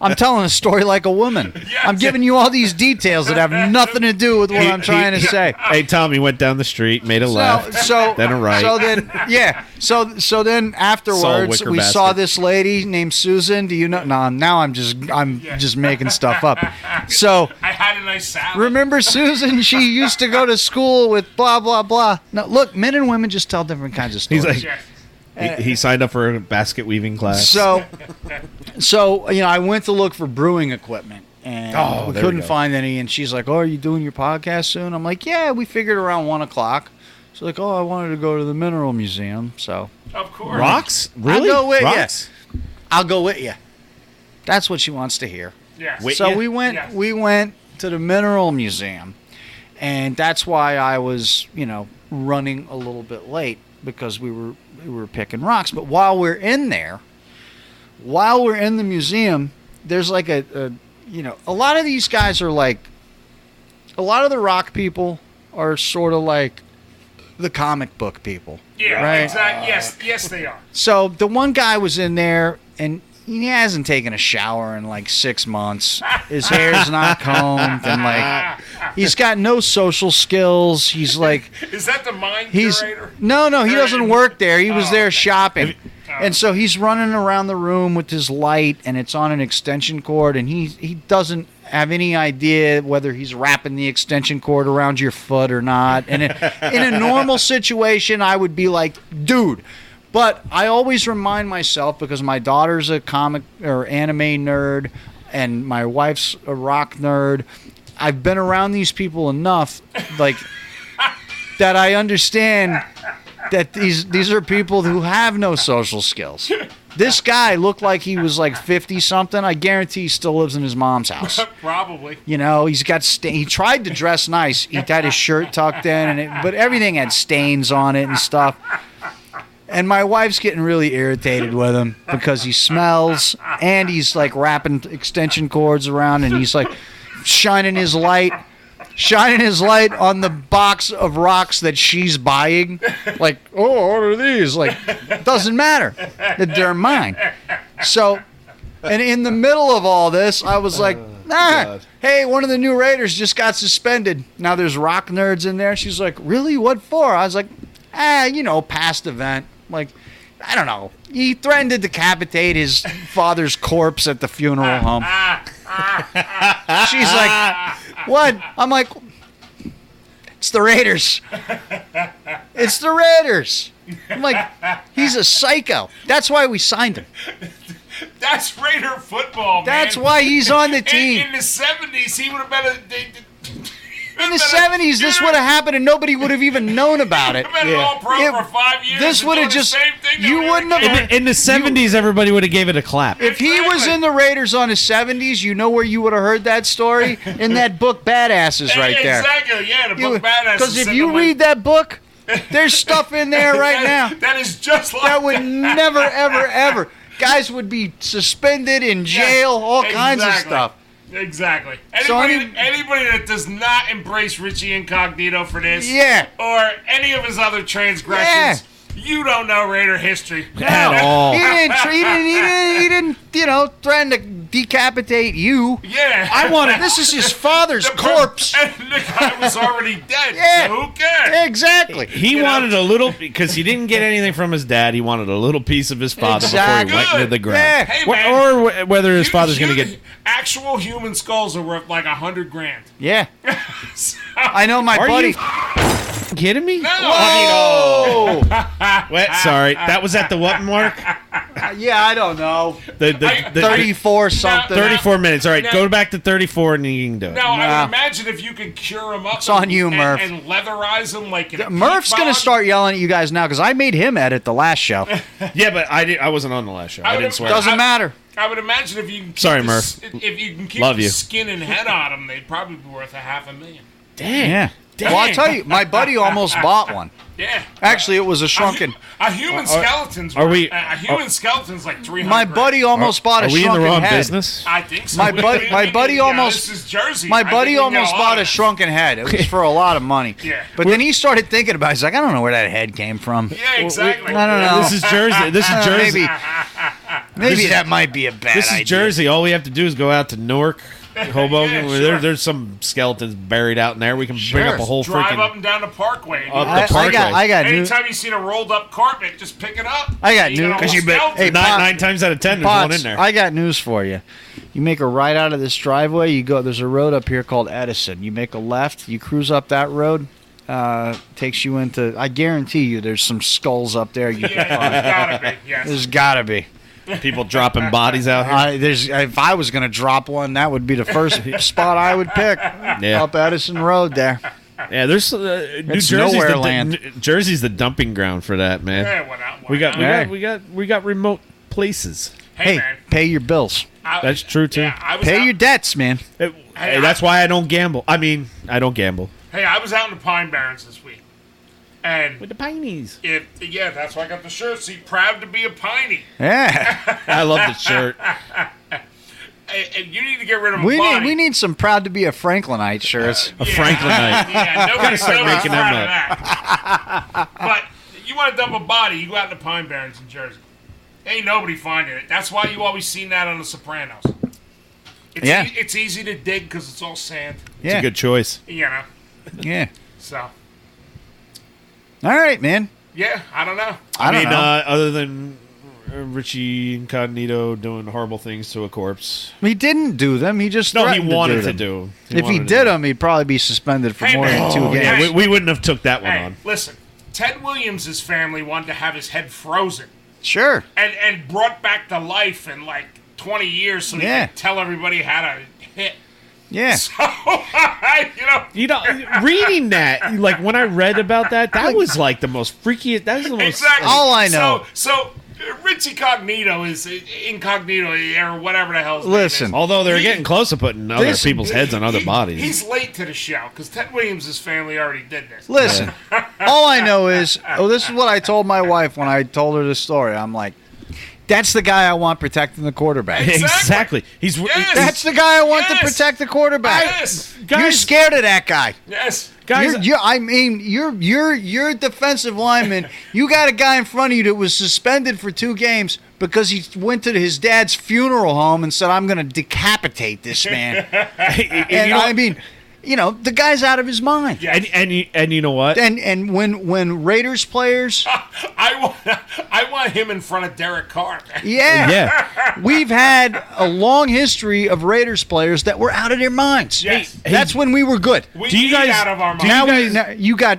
I'm telling a story like a woman. I'm giving you all these details that have nothing to do with what I'm trying to say. Hey, Tommy went down the street, made a left, then a right. So then, So then afterwards, wicker we basket. saw this lady named Susan. Do you know? No, now I'm just making stuff up. So I had a nice salad. remember Susan? She used to go to school with blah blah blah. Now look, men and women just tell different kinds of stories. He's like, Yes. he signed up for a basket weaving class. So I went to look for brewing equipment, and we there we couldn't go. find any. And she's like, "Oh, are you doing your podcast soon?" I'm like, "Yeah, we figured around 1:00." She's like, "Oh, I wanted to go to the Mineral Museum, so Of course. Rocks? Really? I'll go with Rocks? you. I'll go with you." That's what she wants to hear. Yes. Wait. So Yeah. we went. Yes. We went to the Mineral Museum, and that's why I was, running a little bit late because we were picking rocks. But while we're in there, while we're in the museum, there's like a lot of these guys are like, a lot of the rock people are sort of like the comic book people. Yeah. Right. Exactly. Yes, they are. So the one guy was in there, and he hasn't taken a shower in like 6 months. His hair's not combed, and like he's got no social skills. He's like Is that the mind he's curator? no, he doesn't work there. He was there okay. shopping. And so he's running around the room with his light, and it's on an extension cord, and he doesn't have any idea whether he's wrapping the extension cord around your foot or not. And in a normal situation, I would be like, dude. But I always remind myself, because my daughter's a comic or anime nerd, and my wife's a rock nerd. I've been around these people enough, like, that I understand that these are people who have no social skills. This guy looked like he was like 50 something. I guarantee he still lives in his mom's house. Probably. He's got he tried to dress nice. He had his shirt tucked in, but everything had stains on it and stuff. And my wife's getting really irritated with him because he smells, and he's like wrapping extension cords around, and he's like shining his light on the box of rocks that she's buying. Like, oh, what are these? Like, doesn't matter. They're mine. So, and in the middle of all this, I was like, hey, one of the new Raiders just got suspended. Now there's rock nerds in there. She's like, really? What for? I was like, past event. Like, I don't know. He threatened to decapitate his father's corpse at the funeral home. She's like, what? I'm like, it's the Raiders. It's the Raiders. I'm like, he's a psycho. That's why we signed him. That's Raider football, man. That's why he's on the team. In the 70s, he would have been the 70s, this would have happened and nobody would have even known about it. Been an all-pro for 5 years. This would have just... You wouldn't have... In the 70s, everybody would have gave it a clap. If he was in the Raiders on his 70s, you know where you would have heard that story? In that book, Badasses, right there. Exactly, yeah, the book Badasses. Because if you read that book, there's stuff in there right now. That is just like that would never, ever, ever. Guys would be suspended in jail, all kinds of stuff. Exactly. So Anybody that does not embrace Richie Incognito for this, or any of his other transgressions, you don't know Raider history at all. He didn't, threaten to decapitate you. Yeah. I wanted. This is his father's corpse. And the guy was already dead. Yeah. So who cares? Exactly. He wanted a little, because he didn't get anything from his dad. He wanted a little piece of his father before he went into the ground. Yeah. Hey, man, or whether his father's going to get... Actual human skulls are worth like $100,000. Yeah. So, I know my buddy. You kidding me? No. Whoa. Sorry, that was at the what mark? Yeah, I don't know. The 34 something. 34 minutes. All right, go back to 34 and you can do it. Now, I would imagine if you could cure him up It's on you, Murph. and leatherize him like in a Murph's going to start yelling at you guys now because I made him edit the last show. Yeah, but I wasn't on the last show. I didn't swear. Doesn't matter. I would imagine if you can keep Murph. If you can keep Love the you. skin and head on them, they'd probably be worth $500,000. Damn. Yeah. Well, I'll tell you, my buddy almost bought one. Yeah. Actually, it was a shrunken. A human skeleton's are we- a human skeleton's like $300,000. My buddy almost bought a Are we in shrunken the wrong head. business? I think so. My buddy almost. This is Jersey. My I think buddy we can almost get bought a of shrunken head. It was for a lot of money. Yeah. But then he started thinking about it. He's like, I don't know where that head came from. it. Yeah, exactly. I don't know. This is Jersey. This is Jersey. Maybe that might be a bad idea. This is Jersey. All we have to do is go out to Newark, Hoboken. Yeah, where sure. there's some skeletons buried out in there. We can bring up a whole Drive up freaking... and down the parkway. Up I the parkway. got news. Anytime you see a rolled up carpet, just pick it up. I got You know, news. a 'Cause you bet- skeleton. Hey, Nine times out of 10, there's one Potts, in there. I got news for you. You make a right out of this driveway. You go. There's a road up here called Edison. You make a left. You cruise up that road. Takes you into. I guarantee you, there's some skulls up there. You can find. There's gotta be. Yes. There's gotta be. People dropping bodies out here. If I was gonna drop one, that would be the first spot I would pick. Yeah. Up Edison Road there. Yeah, there's New It's Jersey's nowhere the, land. Jersey's the dumping ground for that, man. Yeah, why not? We got remote places. Hey, Hey, man. pay your bills. That's true too. Yeah, I was Pay out, your debts, man. Hey, that's why I don't gamble. I mean, I don't gamble. Hey, I was out in the Pine Barrens this week. And With the Pineys. that's why I got the shirt. See, proud to be a piney. Yeah. I love the shirt. And you need to get rid of a we body. need some proud to be a Franklinite shirts. A Franklinite. Yeah, nobody's start making them proud of that. But you want to dump a body, you go out in the Pine Barrens in Jersey. Ain't nobody finding it. That's why you always seen that on The Sopranos. It's easy to dig because it's all sand. It's a good choice. You know. Yeah. So, All right, man. yeah, I don't know. I don't know. Other than Richie Incognito doing horrible things to a corpse. He didn't do them. He just No, he threatened wanted to them. do. If he did them, he'd probably be suspended for Hey, more man. than 2 Oh, games. yeah. Yeah, we wouldn't have took that one Hey, on. listen. Ted Williams' family wanted to have his head frozen Sure. and brought back to life in like 20 years so he could tell everybody how to hit. Yeah. So, you know. Reading that, like when I read about that, that was like the most freakiest. That was the most. Exactly. All I know. So Rich Incognito is Incognito or whatever the hell his name Listen. is. Although they're getting close to putting other people's heads on other bodies. He's late to the show because Ted Williams' family already did this. Listen, all I know is, this is what I told my wife when I told her this story. I'm like, that's the guy I want protecting the quarterback. Exactly. He's Yes. That's the guy I want to Yes. protect the quarterback. Yes. You're scared of that guy. Yes. guys. You're a defensive lineman. You got a guy in front of you that was suspended for 2 games because he went to his dad's funeral home and said, "I'm going to decapitate this man." And I mean, the guy's out of his mind. Yes. And you know what? And when Raiders players, I want him in front of Derek Carr. yeah, we've had a long history of Raiders players that were out of their minds. Yes. That's when we were good. We Do you need guys- out of our do you mind. Now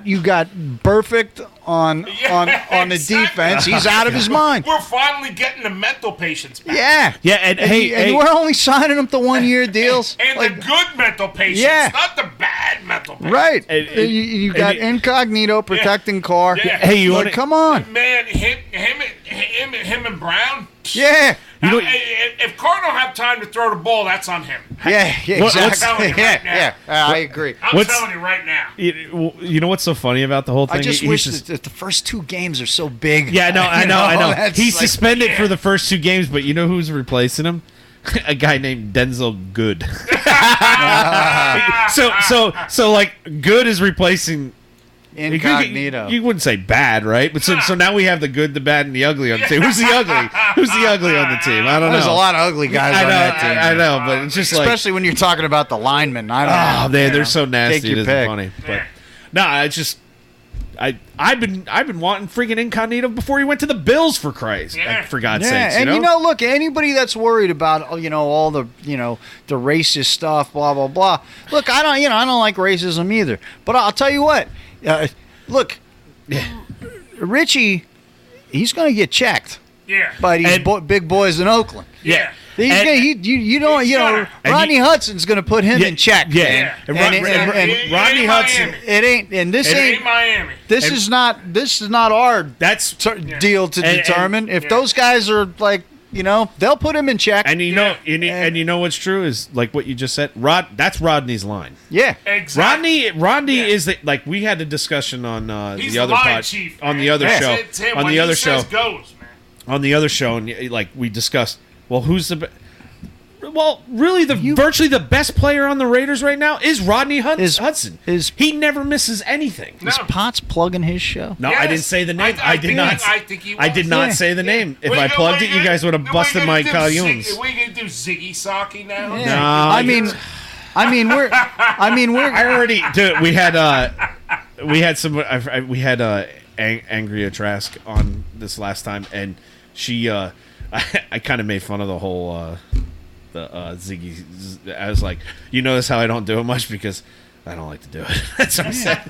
you got perfect on the defense, he's out of his mind. We're finally getting the mental patients back. Yeah, Yeah, and and we're only signing him to 1-year deals. And Like, the good mental patients, Yeah. not the bad mental patients. right? And- You got and- incognito protecting Carr. Yeah. Hey, you Like, wanna- come on. Man, him and Brown. Yeah, If Carr don't have time to throw the ball, that's on him. yeah, What's- exactly. telling you Yeah, right now. yeah. I agree. I'm What's- telling you right now. You know what's so funny about the whole thing? I just He's wish just- that the first 2 games are so big. Yeah, no, I You know. that's He's like- suspended yeah. for the first 2 games, but you know who's replacing him? A guy named Denzel Good. so like Good is replacing incognito. You wouldn't say bad, right? But so now we have the good, the bad, and the ugly on the team. Who's the ugly? Who's the ugly on the team? I don't know. There's a lot of ugly guys I on know, that team. I know, but it's just like, Especially when you're talking about the linemen. I don't know. oh, they're so nasty. Take your It isn't pick. funny, but no, it's just. I've been wanting freaking Incognito before he went to the Bills, for Christ, Yeah. for God's Yeah, sakes. and look, anybody that's worried about all the the racist stuff, blah blah blah. Look, I don't like racism either. But I'll tell you what, look, Richie, he's going to get checked Yeah. by these And- big boys in Oakland. Yeah. He's And- gonna, you know, He's gonna- and Rodney Hudson's going to put him Yeah, in check. yeah. man. And And Rodney ain't Hudson. Miami. it ain't, and this It ain't. ain't Miami. This and- is not our That's deal to And- determine if yeah. those guys are like, they'll put him in check. and you know and you know what's true is like what you just said. That's Rodney's line. Yeah. Exactly. Rodney Yeah. is like we had a discussion on He's the other line pod, chief, on man. the other That's show it, Tim. on What the he other says show goes, man. on the other show, and like we discussed. Well, who's the well, really, virtually the best player on the Raiders right now is Rodney Hudson. He never misses anything. No. Is Potts plugging his show? No, I Yes. didn't say the name. I I, did think- not. I think he I was. did not Yeah. say the name. If What I you plugged gonna- it, you guys would have what busted you my gonna do, collusions. Are we gonna do Ziggy Saki now? Yeah. No, I mean, we're. I already, dude. We had Angria Trask on this last time, and she, I kind of made fun of the whole the Ziggy. I was like, you notice how I don't do it much because I don't like to do it. That's what I said.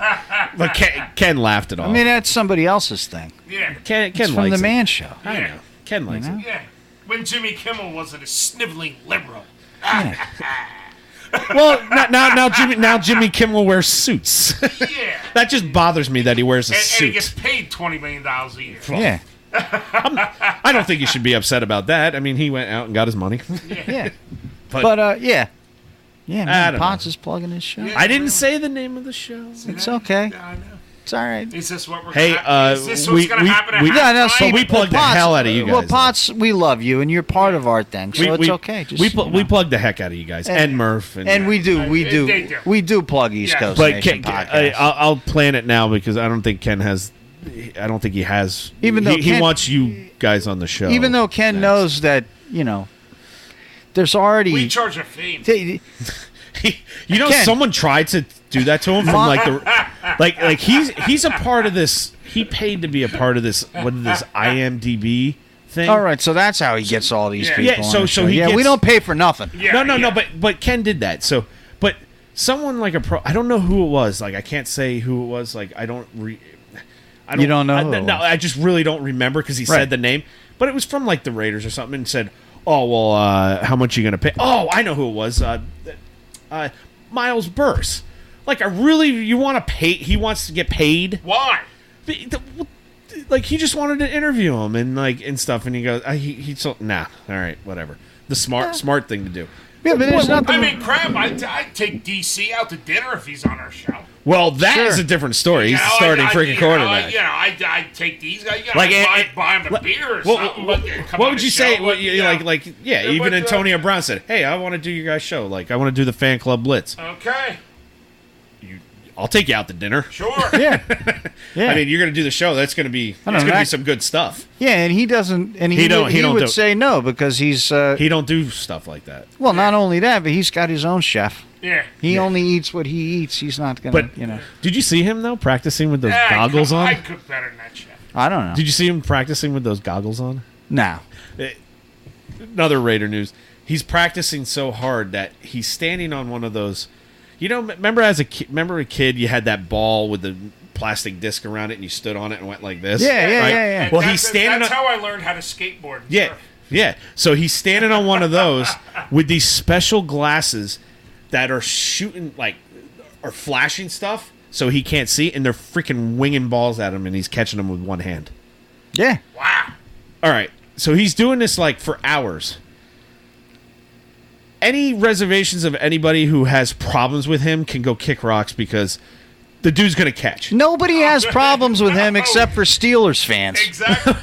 But Ken laughed it off. I mean, that's somebody else's thing. Yeah. Ken It's from likes the it. Man Show. I know. Ken likes it. Yeah. When Jimmy Kimmel wasn't a sniveling liberal. Well, now Jimmy Kimmel wears suits. Yeah. That just bothers me that he wears a And he suit. gets paid $20 million a year. Yeah. I don't think you should be upset about that. I mean, he went out and got his money. Yeah. But, Yeah. Yeah, I man, don't Potts know. is plugging his show. Yeah. I didn't say the name of the show. It's okay. Yeah, I know. It's all right. Is this what we're Hey, gonna is this we- what's going we- to happen at we- Yeah, no, halftime? so we plugged the hell out of you Well, guys, Potts, we love you, and you're part of our thing, so it's okay. Just, we you know. we plugged the heck out of you guys and Murph And we do They do. plug East Yeah. Coast But Nation podcast. I'll plan it now because I don't think Ken has. I don't think he has. Even though he Ken- wants you guys on the show. Even though Ken Next. knows that there's already We charge a fee. you know, Ken. someone tried to do that to him from like the like he's a part of this. He paid to be a part of this. What is this IMDb thing? All right, so that's how he gets all these Yeah. people. Yeah, on so- the so show. he we gets- don't pay for nothing. Yeah, no, yeah. but Ken did that. So, but someone like a pro, I don't know who it was. Like I can't say who it was. Like I don't. You don't know I, who it no, was. I just really don't remember because he Right. said the name. But it was from like the Raiders or something, and said, "Oh well, how much are you gonna pay?" Oh, I know who it was. Miles Burse. Like you want to pay? He wants to get paid. Why? Like he just wanted to interview him and stuff, and he goes, he told, nah, all right, whatever. The smart thing to do. Yeah, but there's I nothing. mean, crap, I'd take DC out to dinner if he's on our show. Well, that is Sure. a different story. He's You the know, starting I- freaking you know, quarterback. I'd take these guys. You know, Like, I'd buy him a beer or something. what come would on you the say? show, What, you know. yeah, Yeah, even but, Antonio Brown said, "Hey, I want to do your guys' show. Like, I want to do the fan club Blitz. Okay, I'll take you out to dinner." sure. yeah, yeah. I mean, you're going to do the show. That's going to be I don't it's know, going to be that- some good stuff. yeah, and he doesn't. And He he don't- would, he don't would do- say no because he's. He don't do stuff like that. Well, not only that, but he's got his own chef. Yeah. He only eats what he eats. He's not gonna. But you know. did you see him though practicing with those Yeah, goggles on? I'd cook better than that chef. I don't know. Did you see him practicing with those goggles on? No. Another Raider news. He's practicing so hard that he's standing on one of those. You know, remember a kid, you had that ball with the plastic disc around it, and you stood on it and went like this. Yeah. Well, That's how I learned how to skateboard. Yeah, Sure. yeah. So he's standing on one of those with these special glasses that are shooting or flashing stuff, so he can't see, and they're freaking winging balls at him, and he's catching them with one hand. Yeah. Wow. All right. So he's doing this for hours. Any reservations of anybody who has problems with him can go kick rocks because the dude's going to catch. Nobody has problems with him except for Steelers fans. Exactly.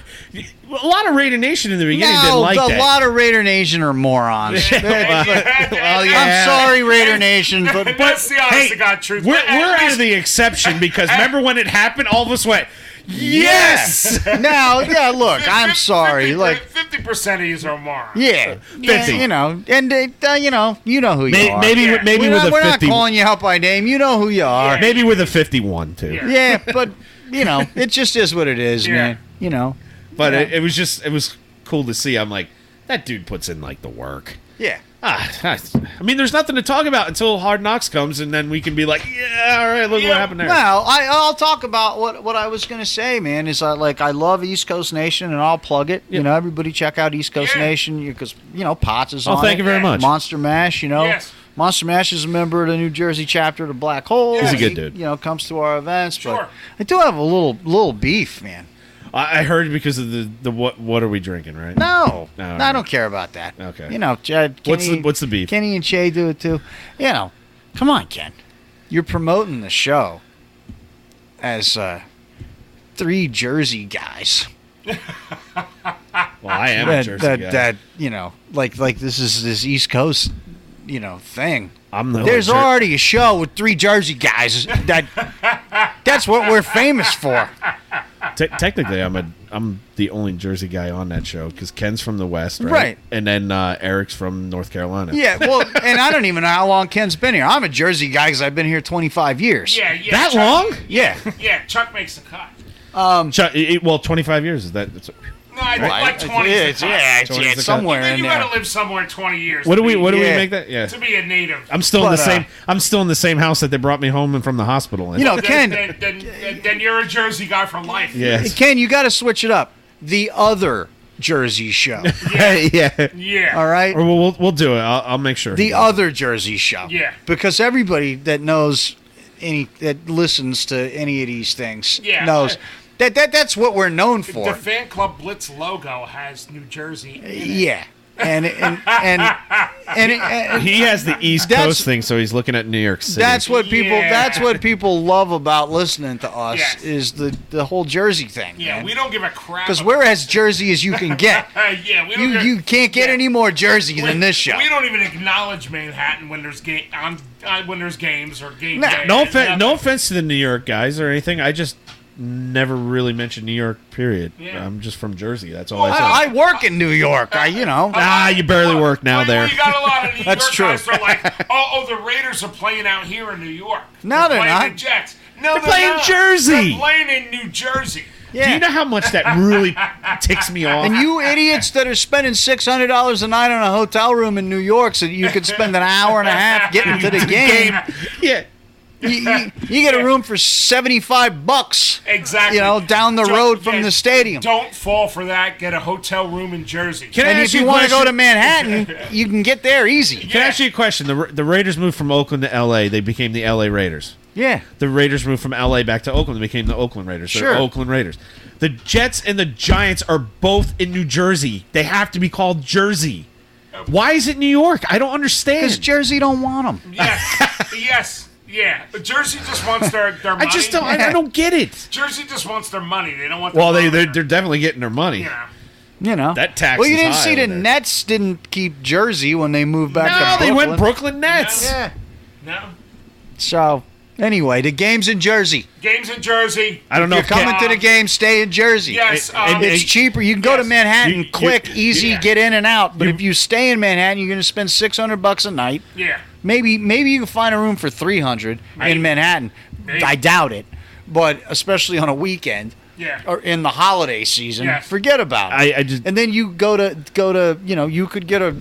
A lot of Raider Nation in the beginning didn't like that. A lot of Raider Nation are morons. I'm sorry, Raider Nation, but that's the honest to God truth. We're out of the exception because remember when it happened, all of us went, yes! now, look, I'm sorry. 50% of these are morons. Yeah, 50. you know, and you know who you are. Maybe Yeah. with we're a not 50. calling you out by name. You know who you are. Maybe with a 51 too. Yeah, but you know, it just is what it is, man. You know. But it was cool to see. I'm like, that dude puts in the work. Yeah. I mean, there's nothing to talk about until Hard Knocks comes, and then we can be like, yeah, all right, look what happened there. Well, I'll talk about what I was going to say, man, is I love East Coast Nation, and I'll plug it. You know, everybody check out East Coast Nation, because, Potts is on it. Thank you very much. Monster Mash, Yes. Monster Mash is a member of the New Jersey chapter of the Black Hole. He's a good dude. Comes to our events. Sure. But I do have a little beef, man. I heard because of the what are we drinking, right? No, No, I don't care about that. Okay. Chad, What's the beef? Kenny and Shay do it too. Come on, Ken. You're promoting the show as 3 Jersey guys. Well, I am a Jersey guy. That like this is this East Coast thing. There's Jer- already a show with 3 Jersey guys. That's what we're famous for. Technically, I'm the only Jersey guy on that show because Ken's from the West, right? Right. And then Eric's from North Carolina. Yeah, well, and I don't even know how long Ken's been here. I'm a Jersey guy because I've been here 25 years. Yeah. That Chuck, long? Yeah. Yeah, Chuck makes the cut. Chuck, 25 years is that? No, I think like 20 is the cut. Yeah, 20 is the it's somewhere Then in you there. gotta live somewhere 20 years. What do we Yeah. make that? Yeah. To be a native. I'm still in the But, same. I'm still in the same house that they brought me home from the hospital. In. Ken. Then you're a Jersey guy for life. Yes. Ken, you got to switch it up. The other Jersey show. yeah. Yeah. All right? Or we'll do it. I'll make sure. The other Jersey show. Yeah. Because everybody that knows that listens to any of these things knows that's what we're known for. The fan club Blitz logo has New Jersey in it. Yeah. And he has the East Coast thing, so he's looking at New York City. that's what people Yeah. that's what people love about listening to us Yes. is the whole Jersey thing. Yeah, we don't give a crap. Because we're as Jersey as you can get. Yeah, we don't You can't get any more Jersey than this show. We don't even acknowledge Manhattan when there's when there's games or game Nah, day. No offense to the New York guys or anything. I just never really mentioned New York. Period. Yeah. I'm just from Jersey. That's all I I said. work in New York. You barely work now there. You got a lot of New That's York true. guys that are like, oh, the Raiders are playing out here in New York. No, they're playing not. The Jets. No, they're playing not. Jersey. They're playing in New Jersey. Yeah. Do you know how much that really ticks me off? And you idiots that are spending $600 a night on a hotel room in New York so that you could spend an hour and a half getting to the game. Yeah. You get a room for $75. Exactly. Down the road from the stadium. Don't fall for that. Get a hotel room in Jersey. And if you want to go to Manhattan, you can get there easy. Can I ask you a question? The Raiders moved from Oakland to L.A. They became the L.A. Raiders. Yeah. The Raiders moved from L.A. back to Oakland. They became the Oakland Raiders. They're Sure. Oakland Raiders. The Jets and the Giants are both in New Jersey. They have to be called Jersey. Why is it New York? I don't understand. Because Jersey don't want them. Yes. Yeah. But Jersey just wants their money. I don't get it. Jersey just wants their money. They don't want their Well, money. they're definitely getting their money. That tax Well, you is didn't high see the over there. Nets didn't keep Jersey when they moved back to No, Brooklyn. they went Brooklyn Nets. Yeah. No. So, anyway, the game's in Jersey. Games in Jersey. I don't know You're if coming to the game, stay in Jersey. Yes. It's cheaper. You can go to Yes. Manhattan quick, easy, get in and out. But you- if you stay in Manhattan, you're going to spend $600 a night. Yeah. Maybe you can find a room for $300 Maybe. in Manhattan. Maybe. I doubt it, but especially on a weekend. Yeah. or in the holiday season, Yes. forget about it. I just And then you go to you could get a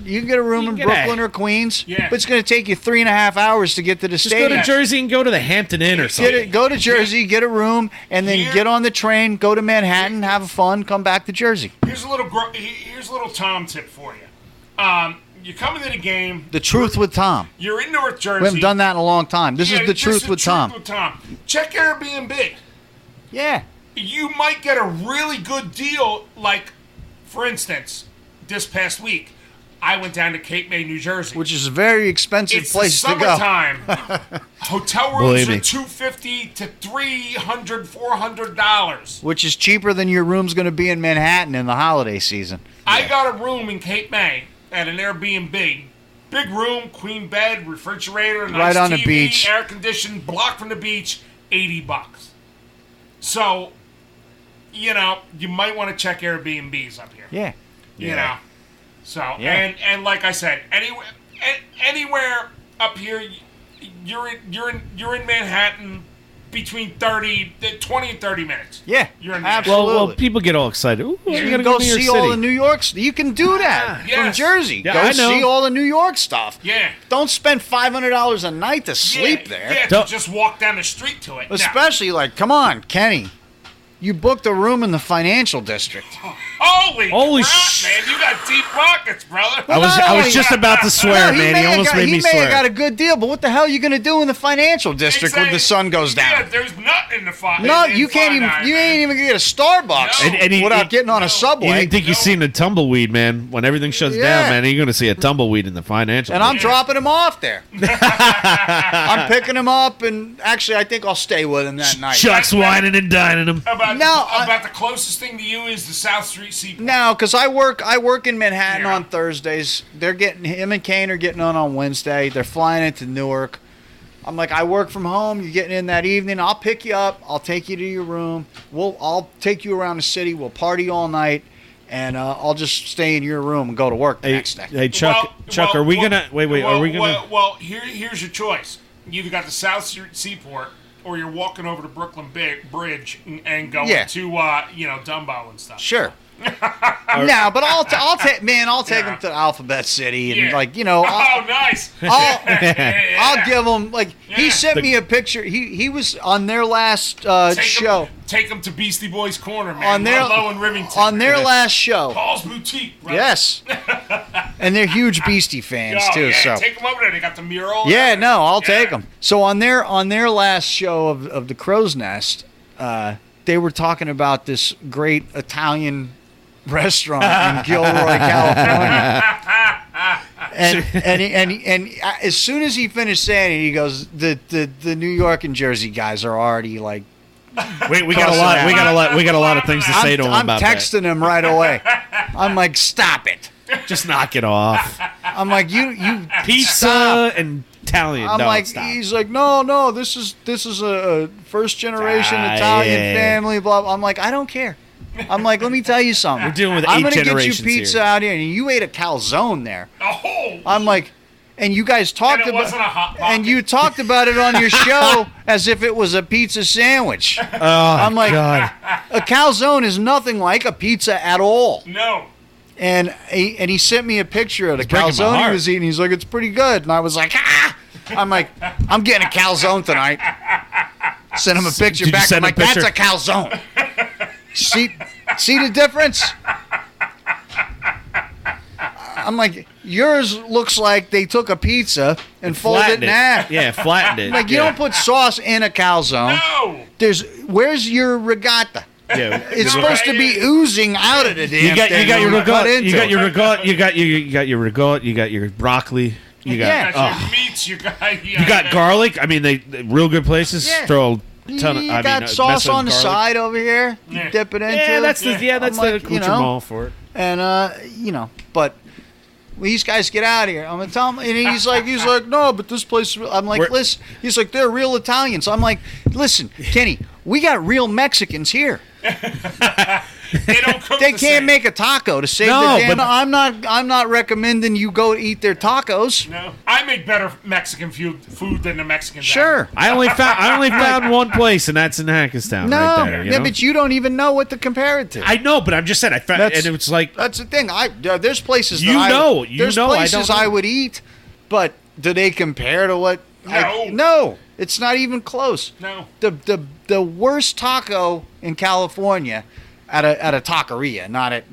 room in get Brooklyn a- or Queens, Yeah. but it's going to take you 3.5 hours to get to the just go stadium. to Jersey and go to the Hampton Inn or something. Go to Jersey, get a room, and then Here- get on the train, go to Manhattan, have fun, come back to Jersey. Here's a little Tom tip for you. You come into the game. The truth with Tom. You're in North Jersey. We haven't done that in a long time. This Yeah, is the truth with Tom. Check Airbnb. Yeah. You might get a really good deal. Like, for instance, this past week, I went down to Cape May, New Jersey. Which is a very expensive It's place the to go. summertime. Hotel Believe rooms me. are $250 to $300, $400. Which is cheaper than your room's going to be in Manhattan in the holiday season. I got a room in Cape May at an Airbnb. Big room, queen bed, refrigerator, nice Right on the TV, beach. air conditioned, block from the beach, $80. So, you might want to check Airbnbs up here. Yeah. You know. So, Yeah. and like I said, anywhere up here, you're in Manhattan between 20 and 30 minutes. Yeah. You're in absolutely. Well, people get all excited. Ooh, You you're can gonna go to New York see City. all the New York. You can do that from Yes. Jersey. Yeah, go I know. see all the New York stuff. Yeah. Don't spend $500 a night to sleep there. Yeah, Don't- to just walk down the street to it. No. Especially come on, Kenny. You booked a room in the financial district. Holy Holy crap, sh- man! You got deep pockets, brother. I was just about to swear, No, man. He almost made me He may have got swear. a good deal, but what the hell are you going to do in the financial district when the sun goes down? Yeah, there's nothing in the fire. No, you can't even. You ain't even gonna get a Starbucks No. And without getting on a You subway. didn't think you seen a tumbleweed, man? When everything shuts Yeah. down, man, you're going to see a tumbleweed in the financial. And I'm district. dropping him off there. I'm picking him up, and actually, I think I'll stay with him that night. Chuck's whining and dining him. About the closest thing to you is the South Street Seaport. No, because I work in Manhattan Yeah. on Thursdays. Him and Kane are getting on Wednesday. They're flying into Newark. I'm like, I work from home. You're getting in that evening. I'll pick you up. I'll take you to your room. I'll take you around the city. We'll party all night, and I'll just stay in your room and go to work the next day. Hey, Chuck, are we gonna wait? Are we gonna? Well, here's your choice. You either got the South Street Seaport, or you're walking over to Brooklyn Bridge and going Yeah. to Dumbo and stuff. Sure. No, but I'll take him to Alphabet City and Yeah. Oh, nice. I'll give him he Yeah. sent me a picture. He was on their last show. Take them to Beastie Boys Corner, man. On their Ludlow and Rivington. on their last show. Paul's Boutique, brother. Yes. And they're huge Beastie fans Oh, too. yeah. So Take them over there. They got the mural. yeah, and no, I'll everything. take them. So on their last show of the Crow's Nest, they were talking about this great Italian restaurant in Gilroy, California. And as soon as he finished saying it, he goes, the New York and Jersey guys are already like. Wait, we got a lot of things to say to him I'm about texting him right away. I'm like, stop it. that. Just knock it off. I'm like, you Pizza stop. and Italian. I'm no, like, stop. he's like, no, this is a first generation Italian yeah. family. Blah, blah. I'm like, I don't care. I'm like, let me tell you something. We're dealing with I'm 8 gonna get you generations pizza here. out here, and you ate a calzone there. Oh, I'm like, and you guys talked And it about, wasn't a Hot Pocket. and you talked about it on your show as if it was a pizza sandwich. Oh, I'm like, God. a calzone is nothing like a pizza at all. no. And he sent me a picture of the breaking my calzone he heart. was eating. He's like, it's pretty good. And I was like, ah! I'm like, I'm getting a calzone tonight. Sent him a picture Did you back. send I'm a like, that's picture? a calzone. See the difference? I'm like, yours looks like they took a pizza and folded it Flattened in half. Yeah, flattened it. Like, you yeah. don't put sauce in a calzone. No. Where's your regatta? Yeah. It's supposed to be oozing out of the damn You got thing your when cut regatta. into You got it. your regatta. You got your regatta. You got your broccoli. You got Yeah. You got your meats. you got garlic. I mean, they real good places. Yeah. Throw a ton of. You I got mean, sauce mess with on the garlic. side over here. You Yeah. dip it into. Yeah, that's the Yeah. that's I'm the like, accoutrement for it. And but these guys get out of here. I'm gonna tell him, and he's like, no, but this place. I'm like, We're- listen. He's like, they're real Italians. I'm like, listen, Kenny, we got real Mexicans here. They don't cook. They the can't same. make a taco to save No, the damn. but- I'm not recommending you go eat their tacos. No, I make better Mexican food than the Mexicans. Sure. I only found one place, and that's in Hackettstown, No, right there. You know? but you don't even know what to compare it to. I know, but I'm just saying. I found, That's- and it's like That's the thing. There's places You that know, there's I places don't know. I would eat, but do they compare to what? No. No, it's not even close. No. The worst taco in California at a taqueria, not at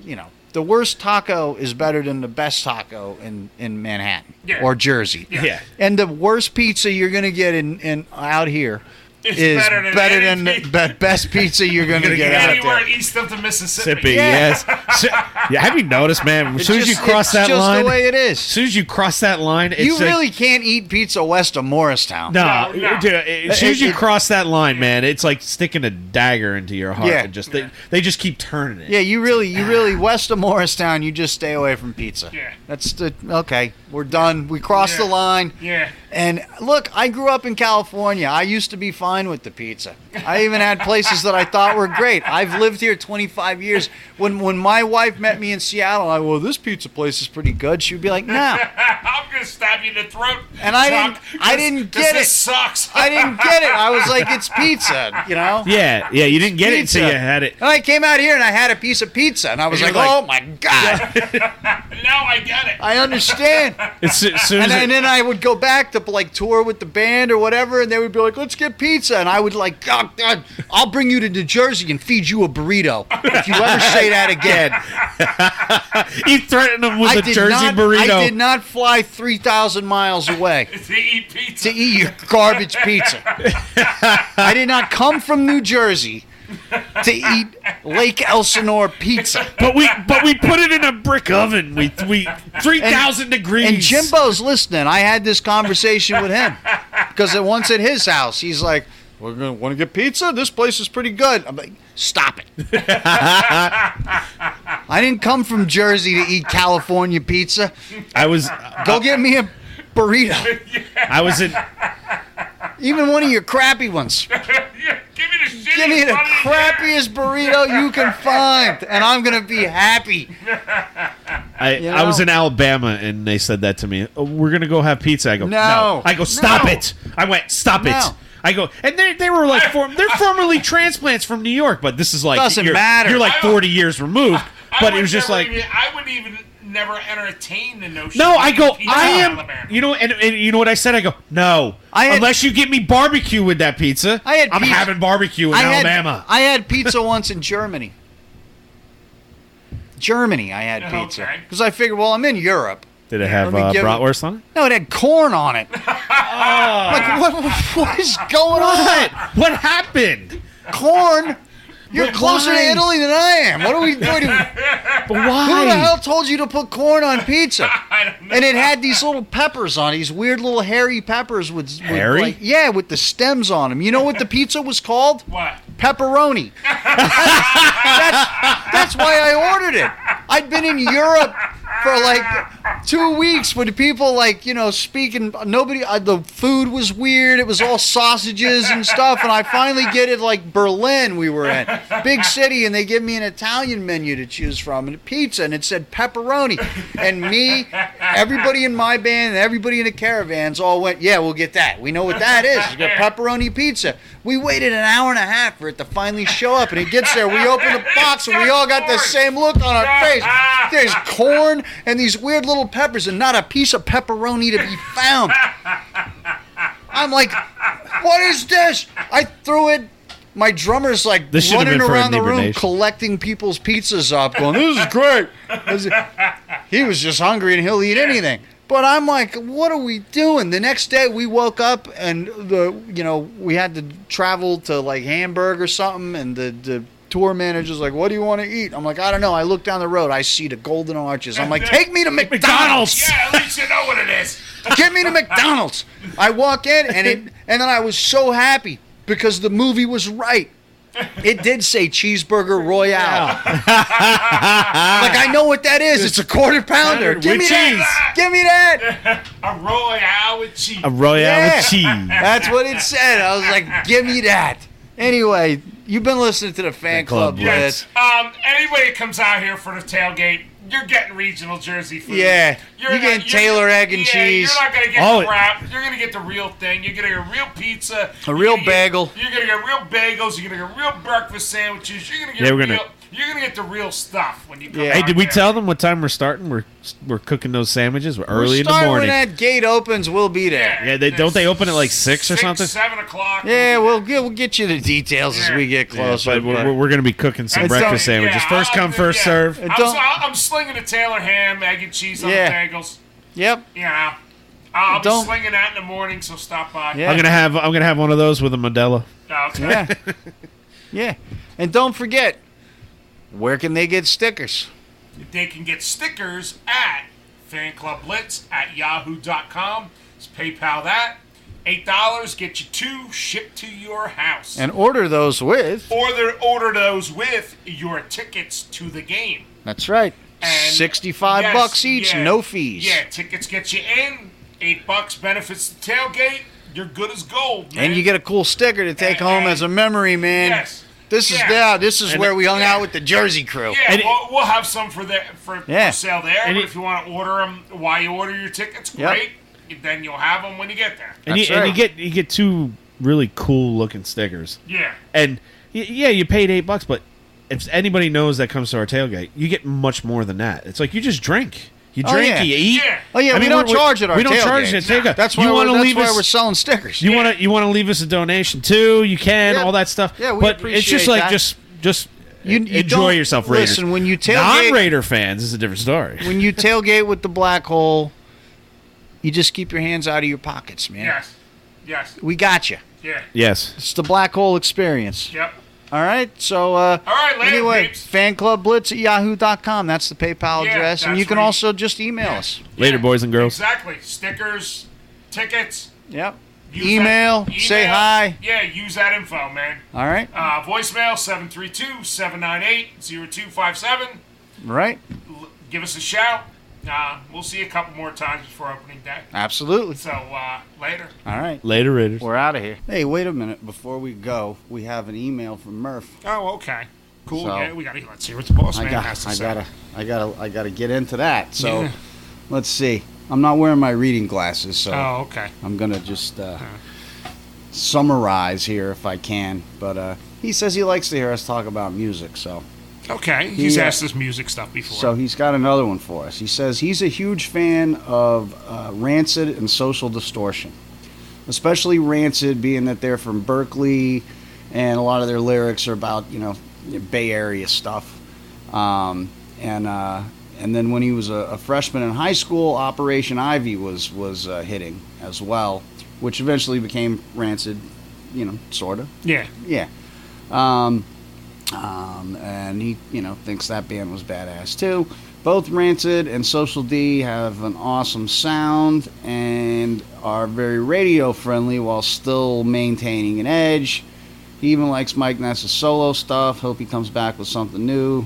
the worst taco is better than the best taco in Manhattan Yeah. or Jersey. yeah. And the worst pizza you're gonna get in out here It's is better than the best pizza you're gonna get out anywhere there. east of the Mississippi. Mississippi, Yeah. yes. Yeah, have you noticed, man? As soon as you cross that just line, the way it is. as soon as you cross that line, it's You like, really can't eat pizza west of Morristown. No, No. dude, as soon as you It- cross that line, man, it's like sticking a dagger into your heart. Yeah. And just they just keep turning it. Yeah, you really west of Morristown, you just stay away from pizza. Yeah. That's okay. We're done. We crossed Yeah. the line. Yeah. And look, I grew up in California. I used to be fine with the pizza. I even had places that I thought were great. I've lived here 25 years. When my wife met me in Seattle, well, this pizza place is pretty good. She'd be like, no. I'm gonna stab you in the throat. And I Chuck, didn't get this it. sucks. I didn't get it. I was like, it's pizza, Yeah, you didn't get it Pizza. until you had it. And I came out here and I had a piece of pizza, and I was And like, you're oh like- my God. Now I get it. I understand. As soon as And then I would go back to like tour with the band or whatever, and they would be like, "Let's get pizza," and I would like, "God, I'll bring you to New Jersey and feed you a burrito if you ever say that again." you threatened them with a Jersey burrito. I did not fly 3,000 miles away To eat pizza. to eat your garbage pizza. I did not come from New Jersey to eat Lake Elsinore pizza. But we put it in a brick oven. We 3,000 degrees. And Jimbo's listening. I had this conversation with him because once at his house, he's like, "We're gonna want to get pizza. This place is pretty good." I'm like, "Stop it!" I didn't come from Jersey to eat California pizza. I was Go get me a burrito, I was in even one of your crappy ones. Yeah, give me the shittiest Give me the one in there. crappiest burrito you can find, and I'm gonna be happy. I was in Alabama and they said that to me. "Oh, we're gonna go have pizza." I go No. I go stop No. it. I went stop it. No. I go and they were like they're formerly transplants from New York, but this is like Doesn't you're, matter. You're like 40 years removed. But it was just like I would even never entertain the notion. no, of I go, eating pizza I in am, Alabama. you know, and you know what I said? I go, no, I had- unless you get me barbecue with that pizza, I had I'm pizza- having barbecue in Alabama. I had pizza once in Germany. I had pizza Okay. because I figured, well, I'm in Europe. Did it have Let me give it- bratwurst on it? No, it had corn on it. Like, what is going on? What happened? Corn? You're But closer why? to Italy than I am. What are we doing? But Who why? the hell told you to put corn on pizza? I don't know. And it had these little peppers on it, these weird little hairy peppers with Hairy? like, yeah, with the stems on them. You know what the pizza was called? What? Pepperoni. That's why I ordered it. I'd been in Europe for like 2 weeks with people like, speaking. Nobody, the food was weird. It was all sausages and stuff. And I finally get it like Berlin we were in. Big city. And they give me an Italian menu to choose from and a pizza. And it said pepperoni. And me, everybody in my band, and everybody in the caravans all went, yeah, we'll get that. We know what that is. We got pepperoni pizza. We waited an hour and a half for it to finally show up, and it gets there. We open the box, and we all got the same look on our face. There's corn and these weird little peppers, and not a piece of pepperoni to be found. I'm like, what is this? I threw it. My drummer's like This should have running been for around the room inebriation. collecting people's pizzas up, going, this is great. He was just hungry, and he'll eat anything. But I'm like, what are we doing? The next day we woke up and we had to travel to like Hamburg or something, and the tour manager's like, what do you want to eat? I'm like, I don't know. I look down the road, I see the Golden Arches. I'm like, take me to McDonald's. Yeah, at least you know what it is. Get me to McDonald's. I walk in and then I was so happy because the movie was right. It did say cheeseburger royale. Like, I know what that is. It's a quarter pounder. With Give me cheese. that. Give me that. A royale with cheese. A royale Yeah. with cheese. That's what it said. I was like, give me that. Anyway, you've been listening to the Fan Club Blitz. Anybody that comes out here for the tailgate, you're getting regional Jersey food. Yeah, you're getting Taylor egg and cheese. You're not going to get the wrap. You're going to get the real thing. You're going to get a real pizza. A real bagel. You're going to get real bagels. You're going to get real breakfast sandwiches. You're going to get you're going to get the real stuff when you come out. Hey, did we tell them what time we're starting? We're cooking those sandwiches. We're early in the morning. When that gate opens, we'll be there. Yeah, don't they open at like 6 or something? 7 o'clock. Yeah, we'll get you the details as we get closer. Yeah, but we're going to be cooking some breakfast sandwiches. First come, first serve. I'm slinging a Taylor ham, egg and cheese on the bagels. Yep. Yeah. I'll be slinging that in the morning, so stop by. Yeah. I'm gonna have one of those with a Modelo. Okay. Yeah. Yeah. And don't forget, where can they get stickers? They can get stickers at fanclubblitz@yahoo.com. Just PayPal that. $8 get you 2 shipped to your house. And order those with. Order those with your tickets to the game. That's right. And $65 each, no fees. Yeah, tickets get you in. $8 benefits the tailgate. You're good as gold, man. And you get a cool sticker to take home as a memory, man. Yes. This is where we hung out with the Jersey crew. Yeah, and we'll have some for sale there. And but if you want to order them while you order your tickets, great. Then you'll have them when you get there. And you get 2 really cool looking stickers. Yeah. And you paid $8, but if anybody knows that comes to our tailgate, you get much more than that. It's like you just drink. You drink, you eat. Yeah. Oh yeah, we don't charge at our tailgate. We don't charge at tailgate. That's why we're selling stickers. You want to leave us a donation too? You can, all that stuff. Yeah, we but appreciate it's just like that. just you enjoy yourself, Raiders. Listen, when you tailgate, non-Raider fans is a different story. When you tailgate with the Black Hole, you just keep your hands out of your pockets, man. Yes. We got you. Yeah. Yes. It's the Black Hole experience. Yep. All right, so all right, later, anyway, peeps. fanclubblitz@yahoo.com. That's the PayPal address, and you can also just email us. Later, boys and girls. Exactly. Stickers, tickets. Yep. Email, say hi. Yeah, use that info, man. All right. Voicemail 732-798-0257. Right. Give us a shout. We'll see you a couple more times before opening day. Absolutely. So, later. All right. Later, Raiders. We're out of here. Hey, wait a minute. Before we go, we have an email from Murph. Oh, okay. Cool. So, yeah, let's hear what the boss man has to say. I gotta get into that. So, let's see. I'm not wearing my reading glasses, so okay. I'm gonna just summarize here if I can. But he says he likes to hear us talk about music, so. Okay, he's asked us music stuff before. So he's got another one for us. He says he's a huge fan of Rancid and Social Distortion, especially Rancid, being that they're from Berkeley, and a lot of their lyrics are about Bay Area stuff. And then when he was a freshman in high school, Operation Ivy was hitting as well, which eventually became Rancid, sort of. Yeah. Yeah. And he, thinks that band was badass too. Both Rancid and Social D have an awesome sound and are very radio friendly while still maintaining an edge. He even likes Mike Ness's solo stuff. Hope he comes back with something new.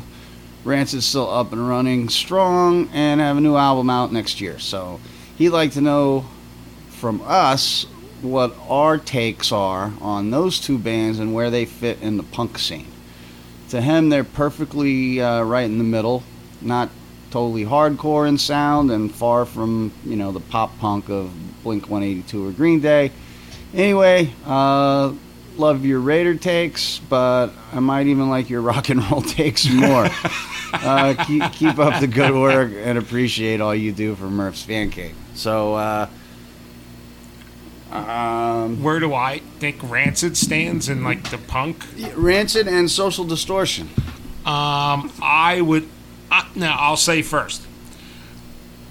Rancid's still up and running strong and have a new album out next year. So he'd like to know from us what our takes are on those two bands and where they fit in the punk scene. To him, they're perfectly right in the middle, not totally hardcore in sound and far from, the pop punk of Blink-182 or Green Day. Anyway, love your Raider takes, but I might even like your rock and roll takes more. Keep up the good work and appreciate all you do for Murph's Fan Cave. So, where do I think Rancid stands in the punk? Rancid and Social Distortion. I'll say first.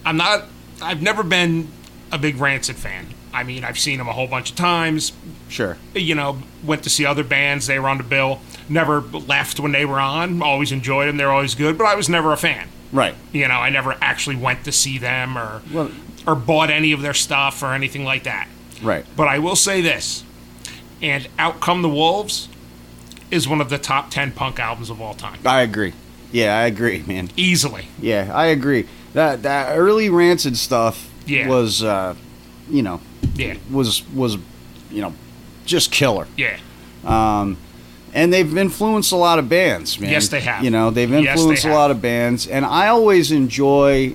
I've never been a big Rancid fan. I mean, I've seen them a whole bunch of times. Sure. Went to see other bands. They were on the bill. Never left when they were on. Always enjoyed them. They're always good. But I was never a fan. Right. I never actually went to see them or bought any of their stuff or anything like that. Right. But I will say this. And Out Come the Wolves is one of the top 10 punk albums of all time. I agree. Yeah, I agree, man. Easily. Yeah, I agree. That early Rancid stuff was, was just killer. Yeah. And they've influenced a lot of bands, man. Yes, they have. You know, they've Yes, they influenced a have. lot of bands, and I always enjoy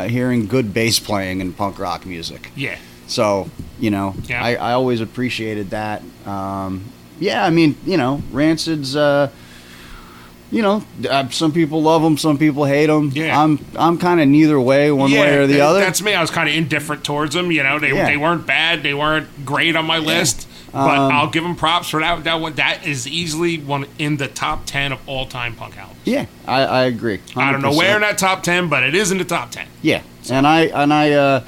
hearing good bass playing in punk rock music. Yeah. So, you know, Yeah. I always appreciated that. Yeah, I mean, you know, Rancid's, you know, some people love them, some people hate them. Yeah. I'm kind of neither way, one way or the other. That's me. I was kind of indifferent towards them. You know, they weren't bad. They weren't great on my list. But I'll give them props for that. That is easily one in the top 10 of all-time punk albums. Yeah, I agree. 100%. I don't know where in that top 10, but it is in the top 10. Yeah, and I,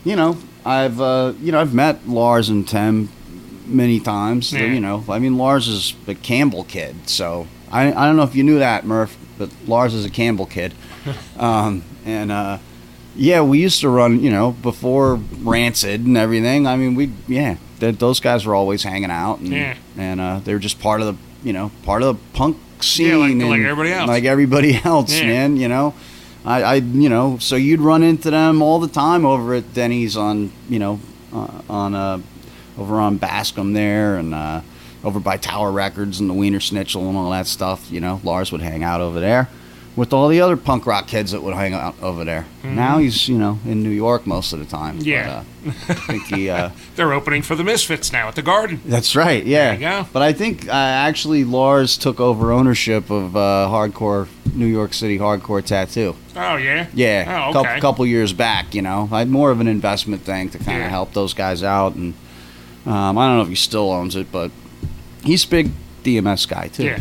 you know, I've met Lars and Tim many times. Yeah. You know, I mean, Lars is a Campbell kid, so I don't know if you knew that, Murph, but Lars is a Campbell kid, yeah, we used to run, you know, before Rancid and everything. I mean, those guys were always hanging out, and they were just part of the punk scene, like everybody else. Like everybody else, man. You know, you know, so you'd run into them all the time over at Denny's on, you know, over on Bascom there, and over by Tower Records and the Wiener Schnitzel and all that stuff. You know, Lars would hang out over there with all the other punk rock kids that would hang out over there. Mm-hmm. Now he's, you know, in New York most of the time. Yeah. But, I think he... They're opening for the Misfits now at the Garden. That's right, yeah. There you go. But I think actually Lars took over ownership of New York City hardcore tattoo. Oh, yeah? Yeah, Oh, okay. couple years back, you know. I had more of an investment thing to kind of Yeah. help those guys out. And I don't know if he still owns it, but he's a big DMS guy, too. Yeah.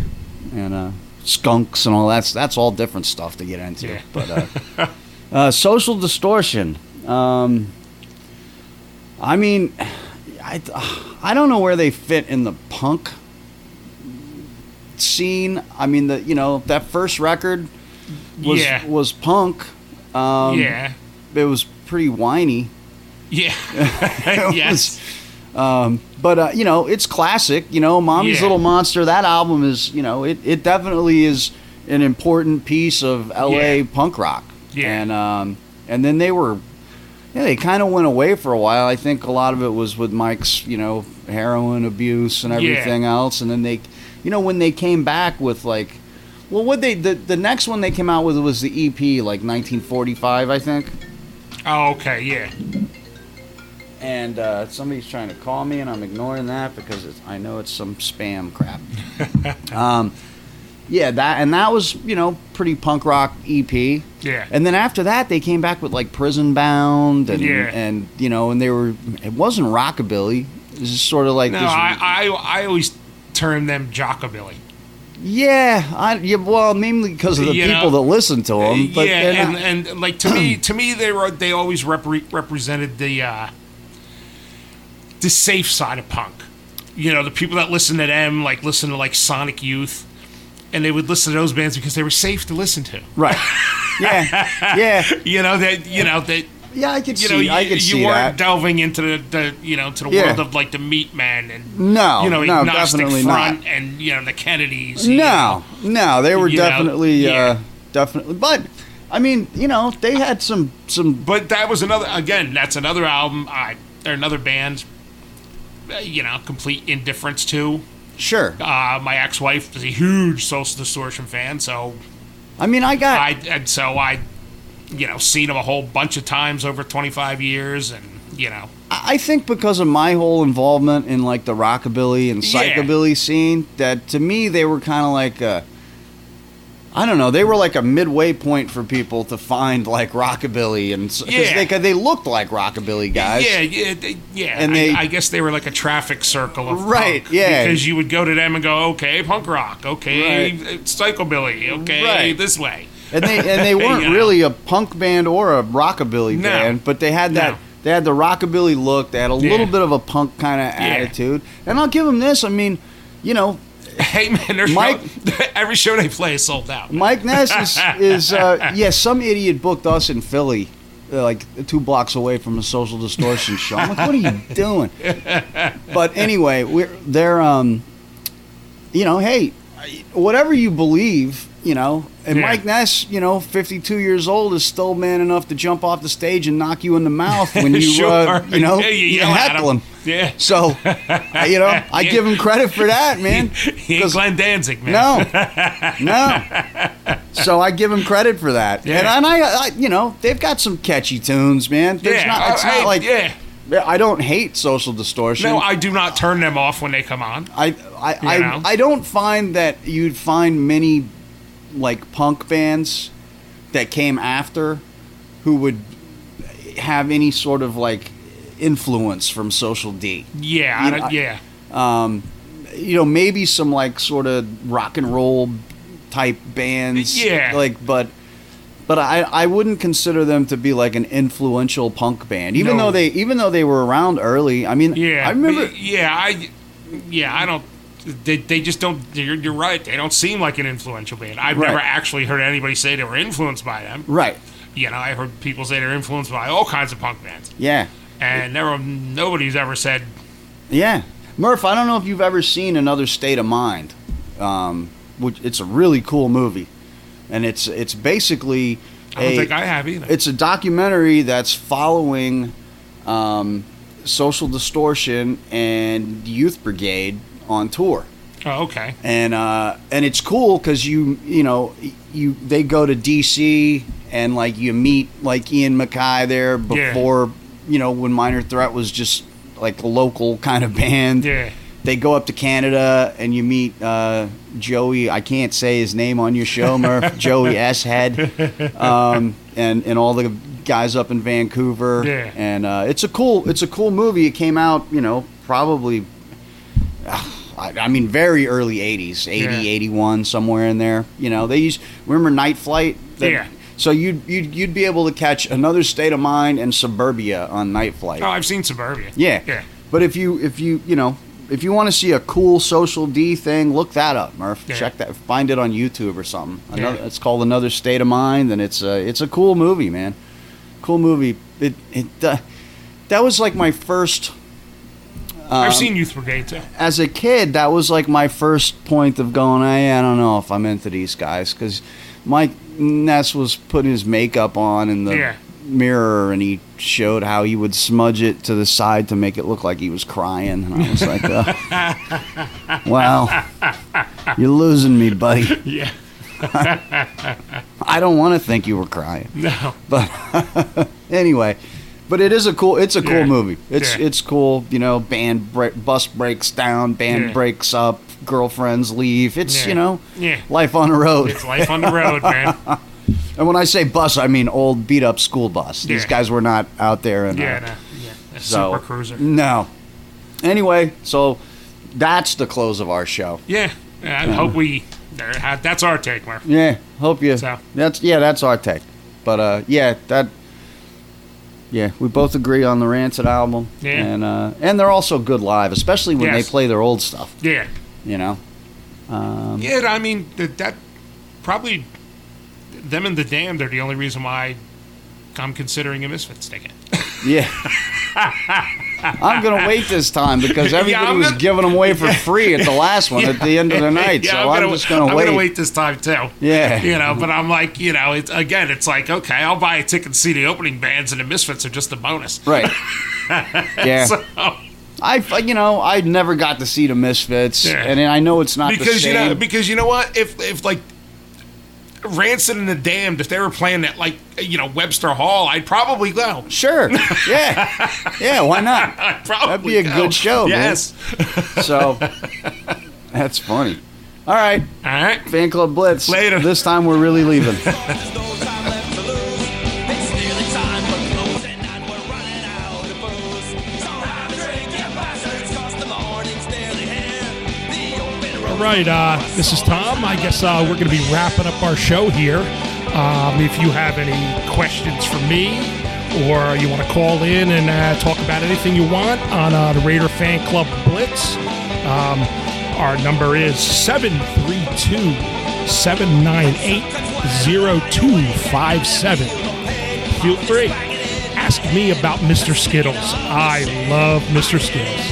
And skunks and all that's all different stuff to get into. Yeah. But Social Distortion. I mean, I don't know where they fit in the punk scene. I mean, that first record was punk. Yeah. It was pretty whiny. Yeah. It Yes. But you know, it's classic. You know, Mommy's Yeah. Little Monster. That album is, you know, it definitely is an important piece of LA Yeah. punk rock. Yeah. And then they kind of went away for a while. I think a lot of it was with Mike's, you know, heroin abuse and everything else. And then they, you know, when they came back with like, well, the next one they came out with was the EP, like 1945, I think. Oh, okay, yeah. And somebody's trying to call me, and I'm ignoring that because I know it's some spam crap. Yeah, that was, you know, pretty punk rock EP. Yeah. And then after that, they came back with like Prison Bound, and Yeah. and you know, and it wasn't rockabilly. It was just sort of like No, this. I always term them jockabilly. Yeah, well, mainly because of the You people know, that listen to them. But yeah, they're and like to me they always represented the safe side of punk. You know, the people that listen to them, like listen to like Sonic Youth, and they would listen to those bands because they were safe to listen to. right. Yeah, yeah, Yeah, I could you see. know, I could see you weren't that. delving into the Yeah. world of like the Meat Men and No, you know, no, Agnostic definitely Front not. and you know the Kennedys. you know. No, they were You know, definitely, yeah. definitely. But I mean, you know, they had some. But that was that's another album. They're another band. You know, complete indifference to. Sure. My ex-wife is a huge Social Distortion fan, so I mean, I you know, seen them a whole bunch of times over 25 years, and you know. I think because of my whole involvement in like the rockabilly and psychobilly scene, that to me they were kind of like I don't know, they were like a midway point for people to find like rockabilly, and because they looked like rockabilly guys. Yeah. And I guess they were like a traffic circle of Right, punk, yeah. because you would go to them and go, okay, punk rock, okay, Right. psychobilly, okay, Right. this way. And they weren't You know. really a punk band or a rockabilly No. band, but they had that. No. They had the rockabilly look. They had a little bit of a punk kind of attitude. And I'll give them this. I mean, you know, Hey man, there's Mike- every show they play is sold out. Mike Ness is some idiot booked us in Philly, like 2 blocks away from a Social Distortion show. I'm like, what are you doing? But anyway, they're you know, hey, whatever you believe, you know, and Yeah. Mike Ness, you know, 52 years old, is still man enough to jump off the stage and knock you in the mouth when you, Sure. you know, Yeah, you you yell at heckle him. Yeah. So, you know, I give him credit for that, man. He ain't Glenn Danzig, man. No. So I give him credit for that. Yeah. And I you know, they've got some catchy tunes, man. It's not like I don't hate Social Distortion. No, I do not turn them off when they come on. I don't find that you'd find many like punk bands that came after who would have any sort of like influence from Social D. Yeah, You know, maybe some like sort of rock and roll type bands. Yeah. Like, but I wouldn't consider them to be like an influential punk band, even though they were around early. I mean, Yeah, I remember. I don't. They just don't. You're right. They don't seem like an influential band. I've Right. never actually heard anybody say they were influenced by them. Right. You know, I heard people say they're influenced by all kinds of punk bands, Yeah. and nobody's ever said. Yeah. Murph, I don't know if you've ever seen Another State of Mind. Which it's a really cool movie, and it's basically I don't think I have either. It's a documentary that's following Social Distortion and Youth Brigade on tour. Oh, okay. And it's cool because they go to DC and like you meet like Ian MacKaye there before when Minor Threat was just like a local kind of band. Yeah. They go up to Canada and you meet Joey. I can't say his name on your show, Murph. Joey S. Head, and all the guys up in Vancouver. Yeah. And it's a cool movie. It came out, probably. I mean, very early 80s, 80, 81, somewhere in there. Remember Night Flight? Yeah. So you'd be able to catch Another State of Mind and Suburbia on Night Flight. Oh, I've seen Suburbia. Yeah. Yeah. But if you want to see a cool Social D thing, look that up, Murph. Yeah. Check that. Find it on YouTube or something. Yeah. It's called Another State of Mind, and it's a cool movie, man. Cool movie. That was like my first. I've seen Youth Brigade too. As a kid, that was like my first point of going, I don't know if I'm into these guys, because Mike Ness was putting his makeup on in the mirror, and he showed how he would smudge it to the side to make it look like he was crying, and I was like, well, you're losing me, buddy. Yeah. I don't want to think you were crying. No. But anyway, but it's a cool movie. It's cool, bus breaks down, band breaks up, girlfriends leave. It's life on the road. It's life on the road, man. And when I say bus, I mean old beat up school bus. These guys were not out there in a super cruiser. No. Anyway, so that's the close of our show. Yeah. I hope that's our take, Mark. Yeah, hope you. So. That's our take. But we both agree on the Rancid album. Yeah. And they're also good live, especially when they play their old stuff. Yeah. I mean that probably them and the Damned are the only reason why I'm considering a Misfits ticket. Yeah. I'm going to wait this time because everybody was giving them away for free at the last one at the end of the night. Yeah, so I'm just going to wait. I'm going to wait this time too. Yeah. But I'm like, it's like, okay, I'll buy a ticket to see the opening bands, and the Misfits are just a bonus. Right. Yeah. So, I never got to see the Misfits, and I know it's not the same. Because you know what? If like Rancid and the Damned, if they were playing at Webster Hall, I'd probably go. Sure. Yeah, why not? That'd be a good show, yes. Man. So that's funny. All right. Fan Club Blitz. Later. This time we're really leaving. All right, this is Tom. I guess we're going to be wrapping up our show here. If you have any questions for me, or you want to call in and talk about anything you want on the Raider Fan Club Blitz, our number is 732-798-0257. Feel free. Ask me about Mr. Skittles. I love Mr. Skittles.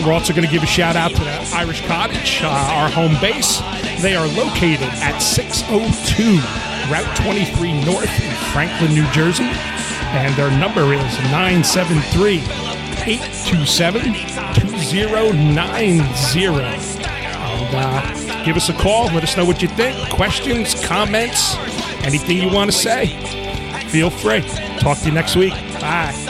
We're also going to give a shout out to the Irish Cottage, our home base. They are located at 602 Route 23 North in Franklin, New Jersey. And their number is 973-827-2090. And give us a call. Let us know what you think. Questions, comments, anything you want to say. Feel free. Talk to you next week. Bye.